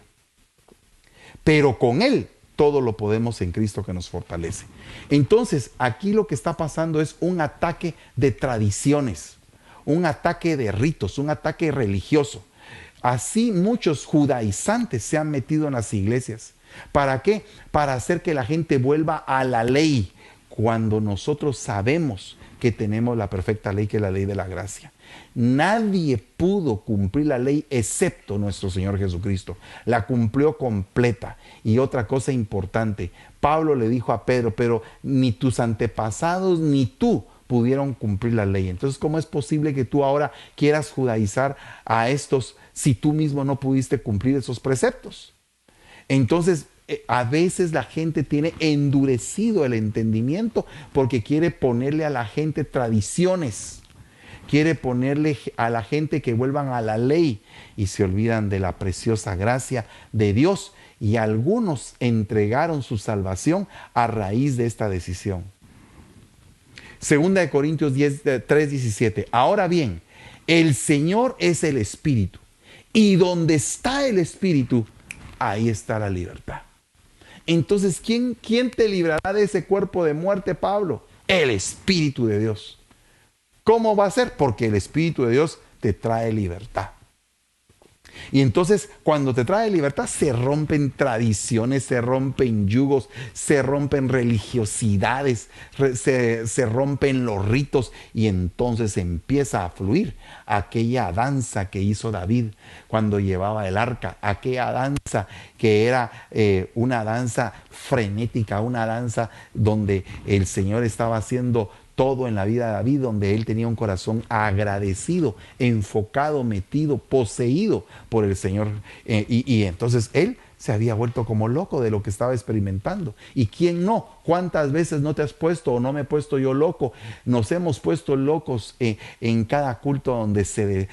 pero con Él todo lo podemos en Cristo que nos fortalece. Entonces, aquí lo que está pasando es un ataque de tradiciones, un ataque de ritos, un ataque religioso. Así muchos judaizantes se han metido en las iglesias. ¿Para qué? Para hacer que la gente vuelva a la ley, cuando nosotros sabemos que tenemos la perfecta ley, que es la ley de la gracia. Nadie pudo cumplir la ley excepto nuestro Señor Jesucristo. La cumplió completa. Y otra cosa importante, Pablo le dijo a Pedro, pero ni tus antepasados ni tú pudieron cumplir la ley. Entonces, ¿cómo es posible que tú ahora quieras judaizar a estos si tú mismo no pudiste cumplir esos preceptos? Entonces, a veces la gente tiene endurecido el entendimiento porque quiere ponerle a la gente tradiciones. Quiere ponerle a la gente que vuelvan a la ley y se olvidan de la preciosa gracia de Dios. Y algunos entregaron su salvación a raíz de esta decisión. 2 Corintios 3:17. Ahora bien, el Señor es el Espíritu. Y donde está el Espíritu, ahí está la libertad. Entonces, ¿quién te librará de ese cuerpo de muerte, Pablo? El Espíritu de Dios. ¿Cómo va a ser? Porque el Espíritu de Dios te trae libertad. Y entonces, cuando te trae libertad, se rompen tradiciones, se rompen yugos, se rompen religiosidades, se rompen los ritos, y entonces empieza a fluir aquella danza que hizo David cuando llevaba el arca, aquella danza que era una danza frenética, una danza donde el Señor estaba haciendo todo en la vida de David, donde él tenía un corazón agradecido, enfocado, metido, poseído por el Señor. Y entonces él se había vuelto como loco de lo que estaba experimentando. ¿Y quién no? ¿Cuántas veces no te has puesto o no me he puesto yo loco? Nos hemos puesto locos en cada culto donde se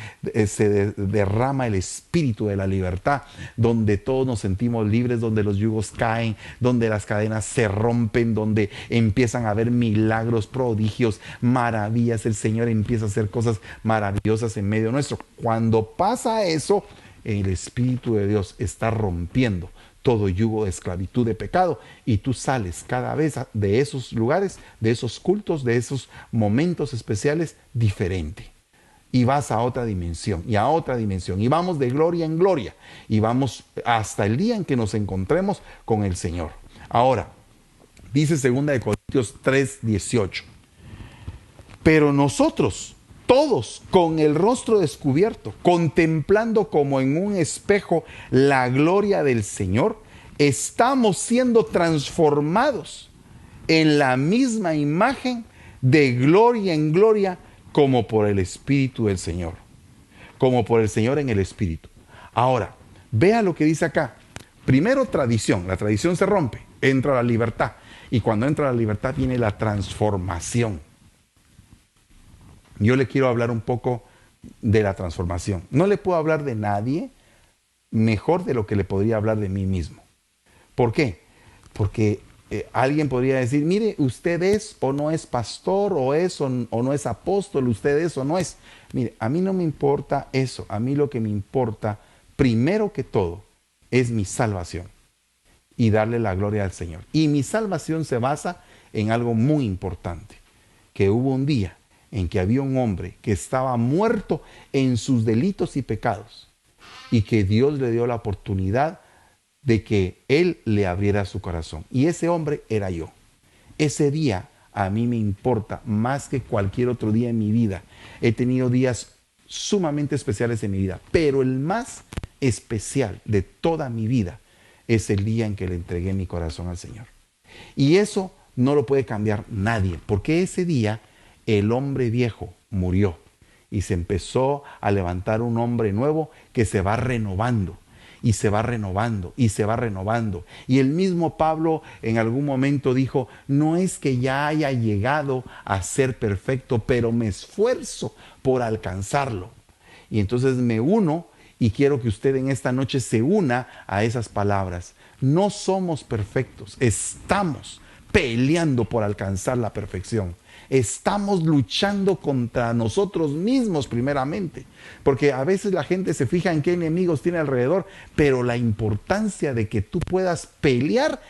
derrama el espíritu de la libertad, donde todos nos sentimos libres, donde los yugos caen, donde las cadenas se rompen, donde empiezan a haber milagros, prodigios, maravillas. El Señor empieza a hacer cosas maravillosas en medio nuestro. Cuando pasa eso, el Espíritu de Dios está rompiendo todo yugo de esclavitud, de pecado, y tú sales cada vez de esos lugares, de esos cultos, de esos momentos especiales diferente. Y vas a otra dimensión y a otra dimensión, y vamos de gloria en gloria, y vamos hasta el día en que nos encontremos con el Señor. Ahora, dice 2 de Corintios 3:18, pero nosotros, todos con el rostro descubierto, contemplando como en un espejo la gloria del Señor, estamos siendo transformados en la misma imagen de gloria en gloria, como por el Espíritu del Señor. Como por el Señor en el Espíritu. Ahora, vea lo que dice acá. Primero, tradición. La tradición se rompe, entra la libertad. Y cuando entra la libertad viene la transformación. Yo le quiero hablar un poco de la transformación. No le puedo hablar de nadie mejor de lo que le podría hablar de mí mismo. ¿Por qué? Porque alguien podría decir, mire, usted es o no es pastor, o es o no es apóstol, usted es o no es. Mire, a mí no me importa eso. A mí lo que me importa, primero que todo, es mi salvación y darle la gloria al Señor. Y mi salvación se basa en algo muy importante, que hubo un día en que había un hombre que estaba muerto en sus delitos y pecados, y que Dios le dio la oportunidad de que Él le abriera su corazón. Y ese hombre era yo. Ese día a mí me importa más que cualquier otro día en mi vida. He tenido días sumamente especiales en mi vida, pero el más especial de toda mi vida es el día en que le entregué mi corazón al Señor. Y eso no lo puede cambiar nadie, porque ese día el hombre viejo murió y se empezó a levantar un hombre nuevo que se va renovando y se va renovando y se va renovando. Y el mismo Pablo en algún momento dijo, no es que ya haya llegado a ser perfecto, pero me esfuerzo por alcanzarlo. Y entonces me uno, y quiero que usted en esta noche se una a esas palabras. No somos perfectos, estamos peleando por alcanzar la perfección. Estamos luchando contra nosotros mismos primeramente, porque a veces la gente se fija en qué enemigos tiene alrededor, pero la importancia de que tú puedas pelear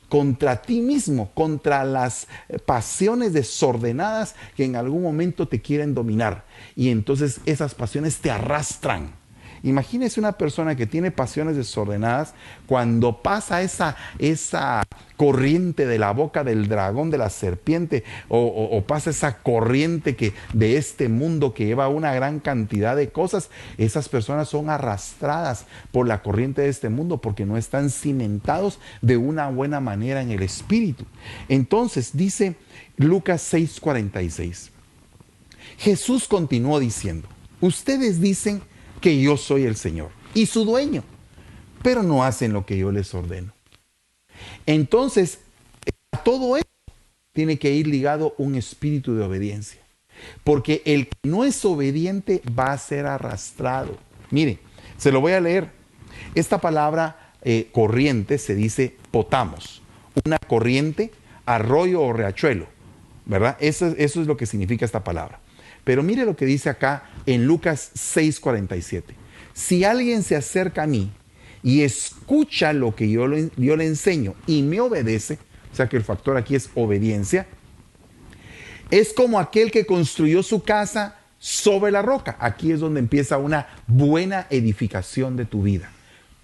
contra ti mismo, contra las pasiones desordenadas que en algún momento te quieren dominar, y entonces esas pasiones te arrastran. Imagínese una persona que tiene pasiones desordenadas, cuando pasa esa corriente de la boca del dragón, de la serpiente, o pasa esa corriente de este mundo que lleva una gran cantidad de cosas, esas personas son arrastradas por la corriente de este mundo porque no están cimentados de una buena manera en el espíritu. Entonces dice Lucas 6:46. Jesús continuó diciendo, ustedes dicen que yo soy el Señor y su dueño, pero no hacen lo que yo les ordeno. Entonces, a todo esto tiene que ir ligado un espíritu de obediencia, porque el que no es obediente va a ser arrastrado. Mire, se lo voy a leer. Esta palabra corriente se dice potamos, una corriente, arroyo o riachuelo, ¿verdad? Eso es lo que significa esta palabra. Pero mire lo que dice acá en Lucas 6:47. Si alguien se acerca a mí y escucha lo que yo le enseño y me obedece, o sea que el factor aquí es obediencia, es como aquel que construyó su casa sobre la roca. Aquí es donde empieza una buena edificación de tu vida.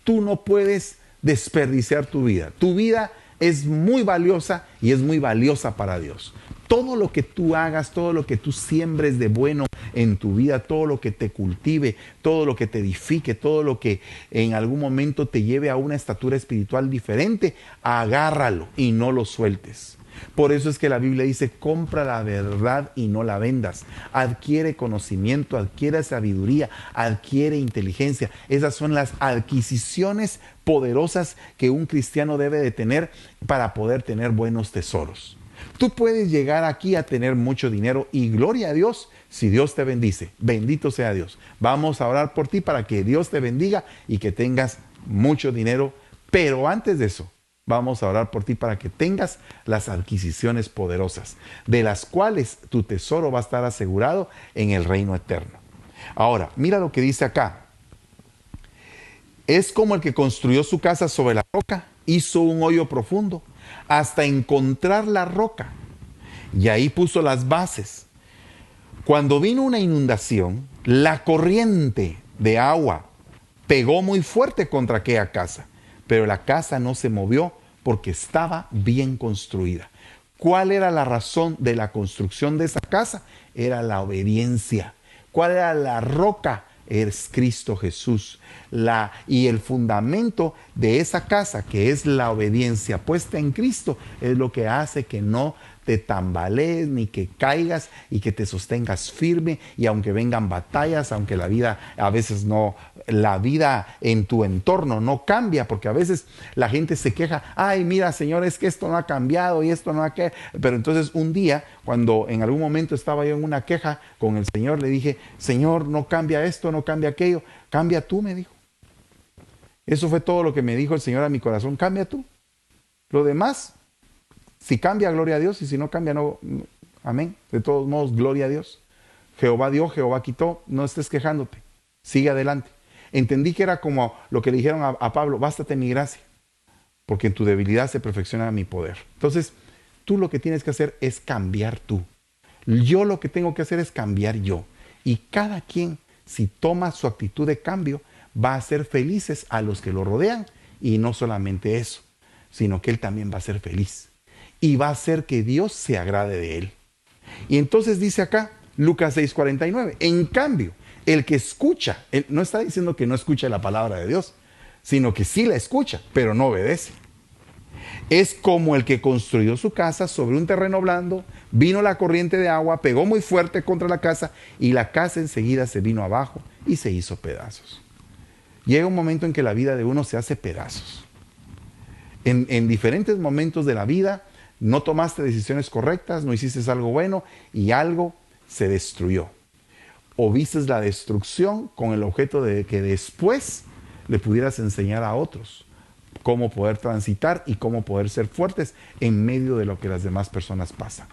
Tú no puedes desperdiciar tu vida. Tu vida es muy valiosa y es muy valiosa para Dios. Todo lo que tú hagas, todo lo que tú siembres de bueno en tu vida, todo lo que te cultive, todo lo que te edifique, todo lo que en algún momento te lleve a una estatura espiritual diferente, agárralo y no lo sueltes. Por eso es que la Biblia dice, compra la verdad y no la vendas. Adquiere conocimiento, adquiere sabiduría, adquiere inteligencia. Esas son las adquisiciones poderosas que un cristiano debe de tener para poder tener buenos tesoros. Tú puedes llegar aquí a tener mucho dinero y gloria a Dios si Dios te bendice. Bendito sea Dios. Vamos a orar por ti para que Dios te bendiga y que tengas mucho dinero. Pero antes de eso, vamos a orar por ti para que tengas las adquisiciones poderosas, de las cuales tu tesoro va a estar asegurado en el reino eterno. Ahora, mira lo que dice acá. Es como el que construyó su casa sobre la roca, hizo un hoyo profundo hasta encontrar la roca y ahí puso las bases. Cuando vino una inundación, la corriente de agua pegó muy fuerte contra aquella casa, pero la casa no se movió porque estaba bien construida. ¿Cuál era la razón de la construcción de esa casa? Era la obediencia. ¿Cuál era la roca? Es Cristo Jesús. Y el fundamento de esa casa, que es la obediencia puesta en Cristo, es lo que hace que no te tambalees ni que caigas y que te sostengas firme. Y aunque vengan batallas, aunque la vida a veces no, la vida en tu entorno no cambia, porque a veces la gente se queja, ay mira Señor, es que esto no ha cambiado y esto no ha que. Pero entonces un día, cuando en algún momento estaba yo en una queja con el Señor, le dije, Señor, no cambia esto, no cambia aquello, cambia tú, me dijo. Eso fue todo lo que me dijo el Señor a mi corazón, cambia tú. Lo demás, si cambia, gloria a Dios, y si no cambia, no, amén. De todos modos, gloria a Dios. Jehová dio, Jehová quitó, no estés quejándote, sigue adelante. Entendí que era como lo que le dijeron a Pablo, bástate mi gracia, porque en tu debilidad se perfecciona mi poder. Entonces, tú lo que tienes que hacer es cambiar tú. Yo lo que tengo que hacer es cambiar yo. Y cada quien, si toma su actitud de cambio, va a ser felices a los que lo rodean. Y no solamente eso, sino que él también va a ser feliz. Y va a hacer que Dios se agrade de él. Y entonces dice acá, Lucas 6:49, en cambio, el que escucha, él no está diciendo que no escuche la palabra de Dios, sino que sí la escucha, pero no obedece. Es como el que construyó su casa sobre un terreno blando, vino la corriente de agua, pegó muy fuerte contra la casa y la casa enseguida se vino abajo y se hizo pedazos. Llega un momento en que la vida de uno se hace pedazos. En diferentes momentos de la vida no tomaste decisiones correctas, no hiciste algo bueno y algo se destruyó. O viste la destrucción con el objeto de que después le pudieras enseñar a otros cómo poder transitar y cómo poder ser fuertes en medio de lo que las demás personas pasan.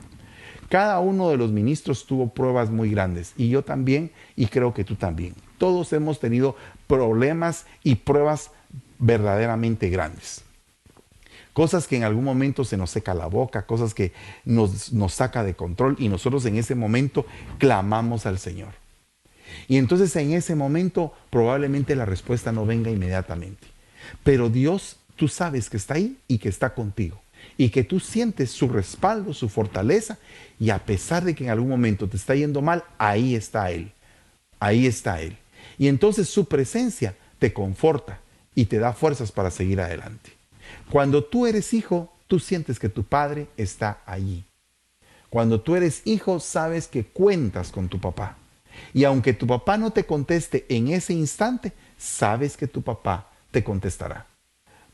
Cada uno de los ministros tuvo pruebas muy grandes y yo también y creo que tú también. Todos hemos tenido problemas y pruebas verdaderamente grandes. Cosas que en algún momento se nos seca la boca, cosas que nos saca de control y nosotros en ese momento clamamos al Señor. Y entonces en ese momento probablemente la respuesta no venga inmediatamente. Pero Dios, tú sabes que está ahí y que está contigo. Y que tú sientes su respaldo, su fortaleza. Y a pesar de que en algún momento te está yendo mal, ahí está Él. Ahí está Él. Y entonces su presencia te conforta y te da fuerzas para seguir adelante. Cuando tú eres hijo, tú sientes que tu padre está allí. Cuando tú eres hijo, sabes que cuentas con tu papá. Y aunque tu papá no te conteste en ese instante, sabes que tu papá te contestará.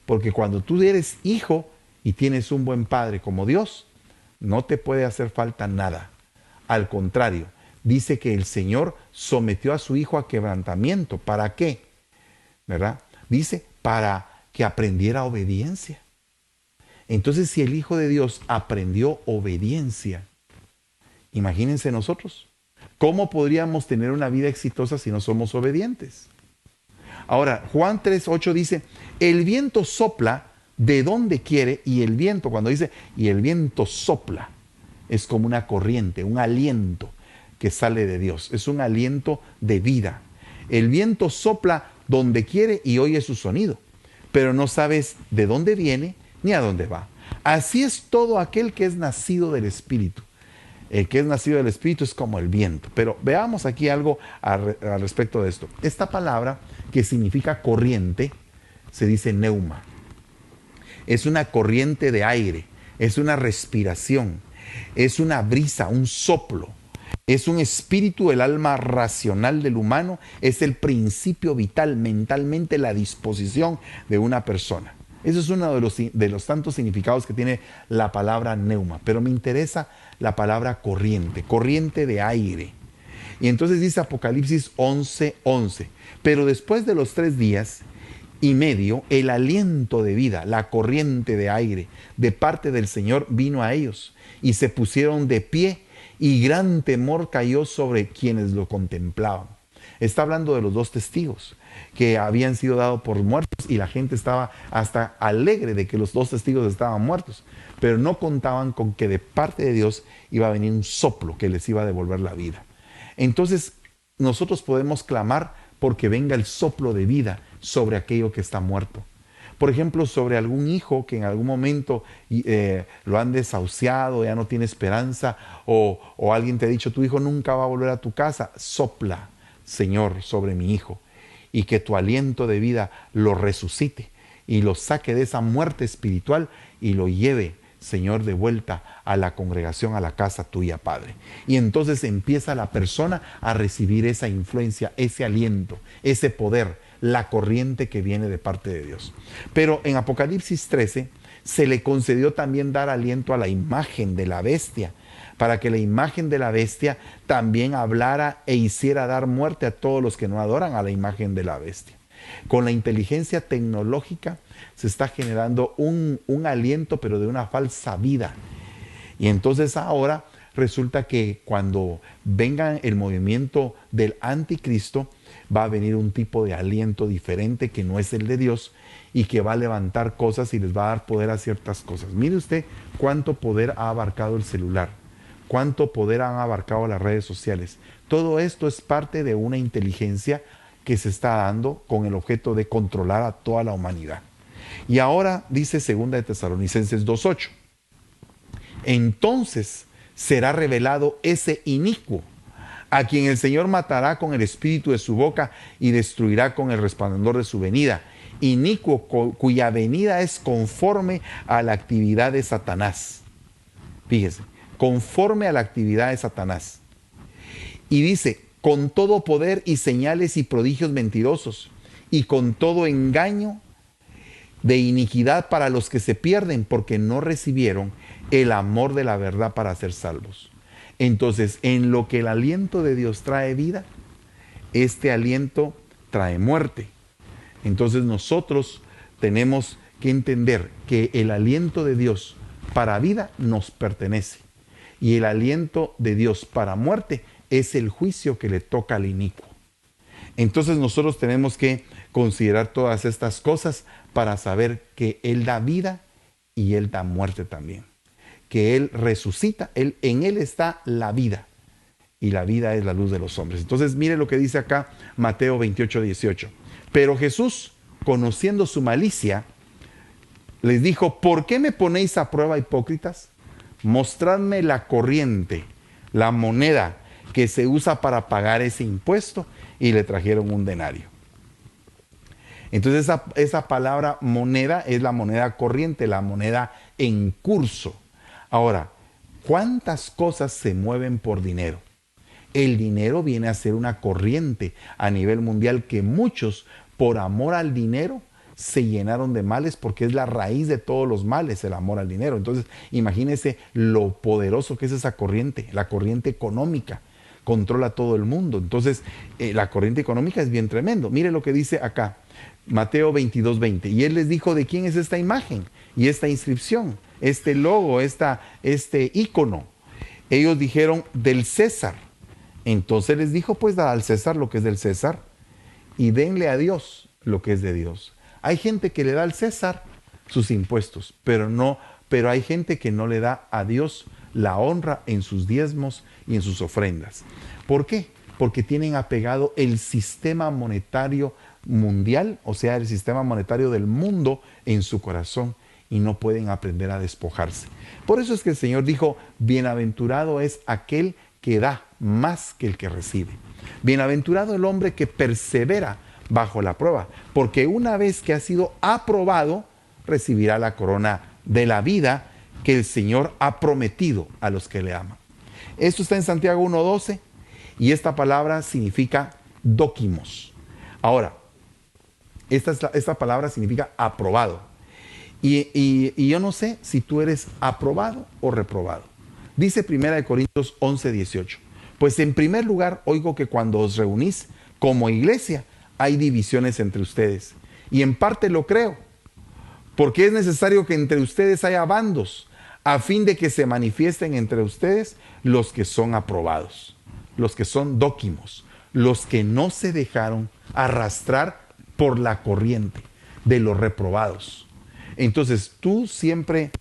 Porque cuando tú eres hijo y tienes un buen padre como Dios, no te puede hacer falta nada. Al contrario, dice que el Señor sometió a su hijo a quebrantamiento. ¿Para qué? ¿Verdad? Dice, para que aprendiera obediencia. Entonces, si el Hijo de Dios aprendió obediencia, imagínense nosotros. ¿Cómo podríamos tener una vida exitosa si no somos obedientes? Ahora, Juan 3:8 dice, el viento sopla de donde quiere y el viento, cuando dice, y el viento sopla, es como una corriente, un aliento que sale de Dios. Es un aliento de vida. El viento sopla donde quiere y oye su sonido, pero no sabes de dónde viene ni a dónde va. Así es todo aquel que es nacido del Espíritu. El que es nacido del Espíritu es como el viento. Pero veamos aquí algo al respecto de esto. Esta palabra que significa corriente se dice neuma. Es una corriente de aire. es una respiración, es una brisa, un soplo. Es un espíritu, el alma racional del humano, es el principio vital, mentalmente la disposición de una persona. Eso es uno de los tantos significados que tiene la palabra neuma, pero me interesa la palabra corriente, corriente de aire. Y entonces dice Apocalipsis 11:11, pero después de los 3 días y medio, el aliento de vida, la corriente de aire de parte del Señor vino a ellos y se pusieron de pie y gran temor cayó sobre quienes lo contemplaban. Está hablando de los 2 testigos que habían sido dados por muertos y la gente estaba hasta alegre de que los 2 testigos estaban muertos, pero no contaban con que de parte de Dios iba a venir un soplo que les iba a devolver la vida. Entonces nosotros podemos clamar porque venga el soplo de vida sobre aquello que está muerto. Por ejemplo, sobre algún hijo que en algún momento lo han desahuciado, ya no tiene esperanza, o alguien te ha dicho, tu hijo nunca va a volver a tu casa. Sopla, Señor, sobre mi hijo, y que tu aliento de vida lo resucite y lo saque de esa muerte espiritual y lo lleve, Señor, de vuelta a la congregación, a la casa tuya, Padre. Y entonces empieza la persona a recibir esa influencia, ese aliento, ese poder, la corriente que viene de parte de Dios. Pero en Apocalipsis 13 se le concedió también dar aliento a la imagen de la bestia, para que la imagen de la bestia también hablara e hiciera dar muerte a todos los que no adoran a la imagen de la bestia. Con la inteligencia tecnológica se está generando un aliento, pero de una falsa vida. Y entonces ahora resulta que cuando venga el movimiento del anticristo, va a venir un tipo de aliento diferente que no es el de Dios y que va a levantar cosas y les va a dar poder a ciertas cosas. Mire usted cuánto poder ha abarcado el celular, cuánto poder han abarcado las redes sociales. Todo esto es parte de una inteligencia que se está dando con el objeto de controlar a toda la humanidad. Y ahora dice 2 de Tesalonicenses 2:8, entonces será revelado ese inicuo, a quien el Señor matará con el espíritu de su boca y destruirá con el resplandor de su venida. Inicuo cuya venida es conforme a la actividad de Satanás. Fíjese, conforme a la actividad de Satanás. Y dice, con todo poder y señales y prodigios mentirosos, y con todo engaño de iniquidad para los que se pierden, porque no recibieron el amor de la verdad para ser salvos. Entonces, en lo que el aliento de Dios trae vida, este aliento trae muerte. Entonces nosotros tenemos que entender que el aliento de Dios para vida nos pertenece. Y el aliento de Dios para muerte es el juicio que le toca al inicuo. Entonces nosotros tenemos que considerar todas estas cosas para saber que Él da vida y Él da muerte también. Que Él resucita, en Él está la vida. Y la vida es la luz de los hombres. Entonces mire lo que dice acá Mateo 28:18. Pero Jesús, conociendo su malicia, les dijo, ¿por qué me ponéis a prueba, hipócritas? Mostradme la corriente, la moneda que se usa para pagar ese impuesto. Y le trajeron un denario. Entonces esa palabra moneda es la moneda corriente, la moneda en curso. Ahora, ¿cuántas cosas se mueven por dinero? El dinero viene a ser una corriente a nivel mundial que muchos, por amor al dinero, se llenaron de males porque es la raíz de todos los males, el amor al dinero. Entonces, imagínense lo poderoso que es esa corriente, la corriente económica. Controla todo el mundo. Entonces, la corriente económica es bien tremendo. Mire lo que dice acá, Mateo 22:20. Y él les dijo, ¿de quién es esta imagen y esta inscripción? Este logo, este ícono. Ellos dijeron, del César. Entonces les dijo, pues da al César lo que es del César y denle a Dios lo que es de Dios. Hay gente que le da al César sus impuestos, pero hay gente que no le da a Dios la honra en sus diezmos y en sus ofrendas. ¿Por qué? Porque tienen apegado el sistema monetario mundial, o sea, el sistema monetario del mundo en su corazón y no pueden aprender a despojarse. Por eso es que el Señor dijo, bienaventurado es aquel que da más que el que recibe. Bienaventurado el hombre que persevera bajo la prueba, porque una vez que ha sido aprobado, recibirá la corona de la vida que el Señor ha prometido a los que le aman. Esto está en Santiago 1:12 y esta palabra significa dóquimos. Ahora, esta palabra significa aprobado. Y yo no sé si tú eres aprobado o reprobado. Dice 1 Corintios 11:18. Pues en primer lugar oigo que cuando os reunís como iglesia hay divisiones entre ustedes. Y en parte lo creo, porque es necesario que entre ustedes haya bandos, a fin de que se manifiesten entre ustedes los que son aprobados, los que son dóquimos, los que no se dejaron arrastrar por la corriente de los reprobados. Entonces tú siempre,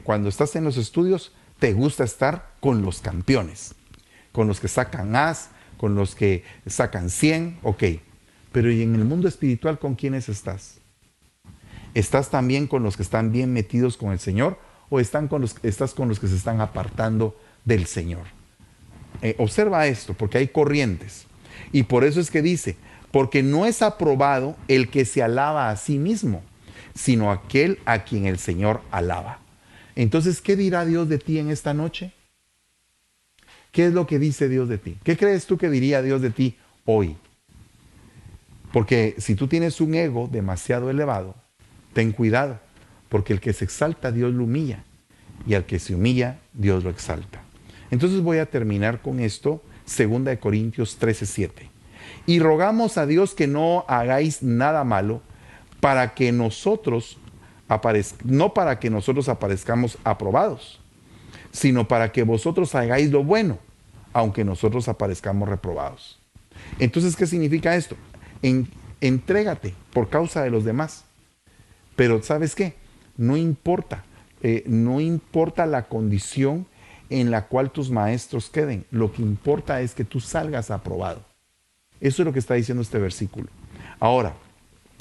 cuando estás en los estudios, te gusta estar con los campeones, con los que sacan as, con los que sacan 100, ok. Pero ¿y en el mundo espiritual con quiénes estás? ¿Estás también con los que están bien metidos con el Señor o estás con los que se están apartando del Señor? Observa esto, porque hay corrientes. Y por eso es que dice, porque no es aprobado el que se alaba a sí mismo, sino aquel a quien el Señor alaba. Entonces, ¿qué dirá Dios de ti en esta noche? ¿Qué es lo que dice Dios de ti? ¿Qué crees tú que diría Dios de ti hoy? Porque si tú tienes un ego demasiado elevado, ten cuidado, porque el que se exalta, Dios lo humilla, y al que se humilla, Dios lo exalta. Entonces voy a terminar con esto, 2 Corintios 13:7. Y rogamos a Dios que no hagáis nada malo, para que nosotros no para que nosotros aparezcamos aprobados, sino para que vosotros hagáis lo bueno, aunque nosotros aparezcamos reprobados. Entonces, ¿qué significa esto? Entrégate por causa de los demás. Pero ¿sabes qué? No importa la condición en la cual tus maestros queden. Lo que importa es que tú salgas aprobado. Eso es lo que está diciendo este versículo. Ahora,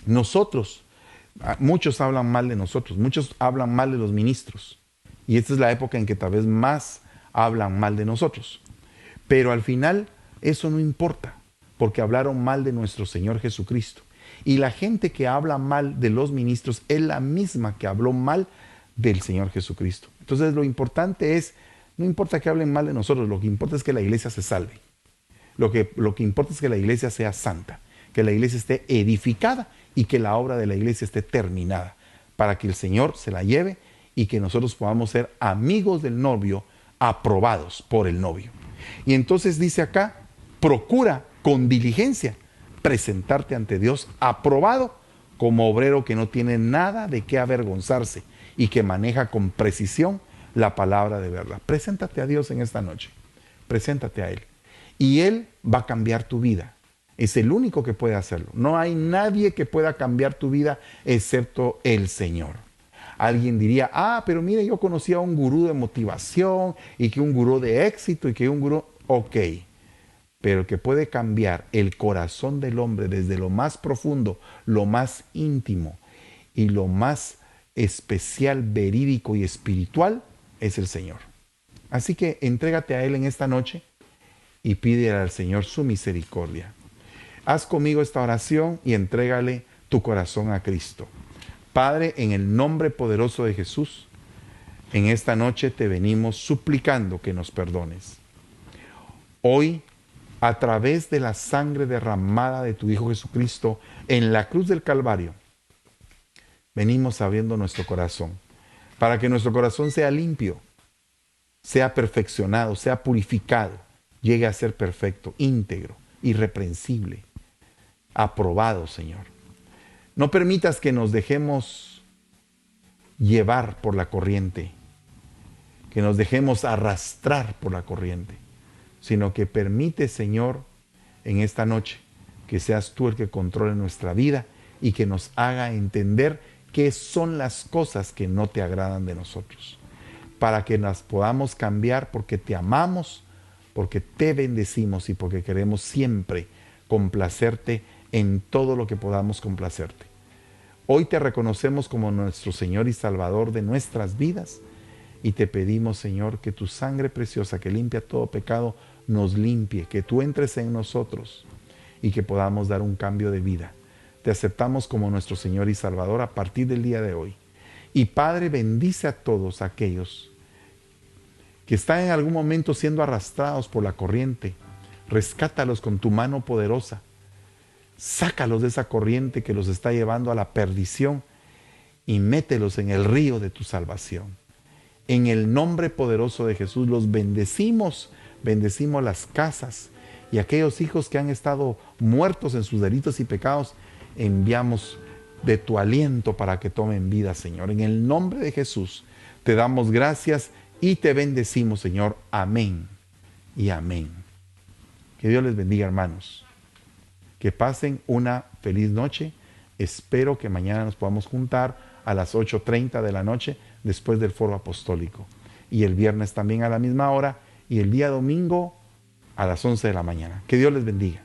muchos hablan mal de nosotros, muchos hablan mal de los ministros. Y esta es la época en que tal vez más hablan mal de nosotros. Pero al final eso no importa, porque hablaron mal de nuestro Señor Jesucristo. Y la gente que habla mal de los ministros es la misma que habló mal del Señor Jesucristo. Entonces lo importante es, no importa que hablen mal de nosotros, lo que importa es que la iglesia se salve. Lo que importa es que la iglesia sea santa, que la iglesia esté edificada y que la obra de la iglesia esté terminada, para que el Señor se la lleve y que nosotros podamos ser amigos del novio, aprobados por el novio. Y entonces dice acá, procura con diligencia presentarte ante Dios aprobado como obrero que no tiene nada de qué avergonzarse y que maneja con precisión la palabra de verdad. Preséntate a Dios en esta noche, preséntate a Él y Él va a cambiar tu vida. Es el único que puede hacerlo. No hay nadie que pueda cambiar tu vida excepto el Señor. Alguien diría, pero mire, yo conocí a un gurú de motivación y que un gurú de éxito y que un gurú, ok. Pero el que puede cambiar el corazón del hombre desde lo más profundo, lo más íntimo y lo más especial, verídico y espiritual es el Señor. Así que entrégate a Él en esta noche y pídele al Señor su misericordia. Haz conmigo esta oración y entrégale tu corazón a Cristo. Padre, en el nombre poderoso de Jesús, en esta noche te venimos suplicando que nos perdones. Hoy, a través de la sangre derramada de tu Hijo Jesucristo en la cruz del Calvario, venimos abriendo nuestro corazón para que nuestro corazón sea limpio, sea perfeccionado, sea purificado, llegue a ser perfecto, íntegro, irreprensible, aprobado, Señor. No permitas que nos dejemos llevar por la corriente, que nos dejemos arrastrar por la corriente, sino que permite, Señor, en esta noche, que seas tú el que controle nuestra vida y que nos haga entender qué son las cosas que no te agradan de nosotros, para que las podamos cambiar porque te amamos, porque te bendecimos y porque queremos siempre complacerte en todo lo que podamos complacerte. Hoy te reconocemos como nuestro Señor y Salvador de nuestras vidas y te pedimos, Señor, que tu sangre preciosa que limpia todo pecado nos limpie, que tú entres en nosotros y que podamos dar un cambio de vida. Te aceptamos como nuestro Señor y Salvador a partir del día de hoy Y Padre, bendice a todos aquellos que están en algún momento siendo arrastrados por la corriente. Rescátalos con tu mano poderosa. Sácalos de esa corriente que los está llevando a la perdición y mételos en el río de tu salvación. En el nombre poderoso de Jesús los bendecimos, bendecimos las casas y aquellos hijos que han estado muertos en sus delitos y pecados, enviamos de tu aliento para que tomen vida, Señor. En el nombre de Jesús te damos gracias y te bendecimos, Señor. Amén y amén. Que Dios les bendiga, hermanos. Que pasen una feliz noche. Espero que mañana nos podamos juntar a las 8:30 de la noche después del foro apostólico. Y el viernes también a la misma hora y el día domingo a las 11 de la mañana. Que Dios les bendiga.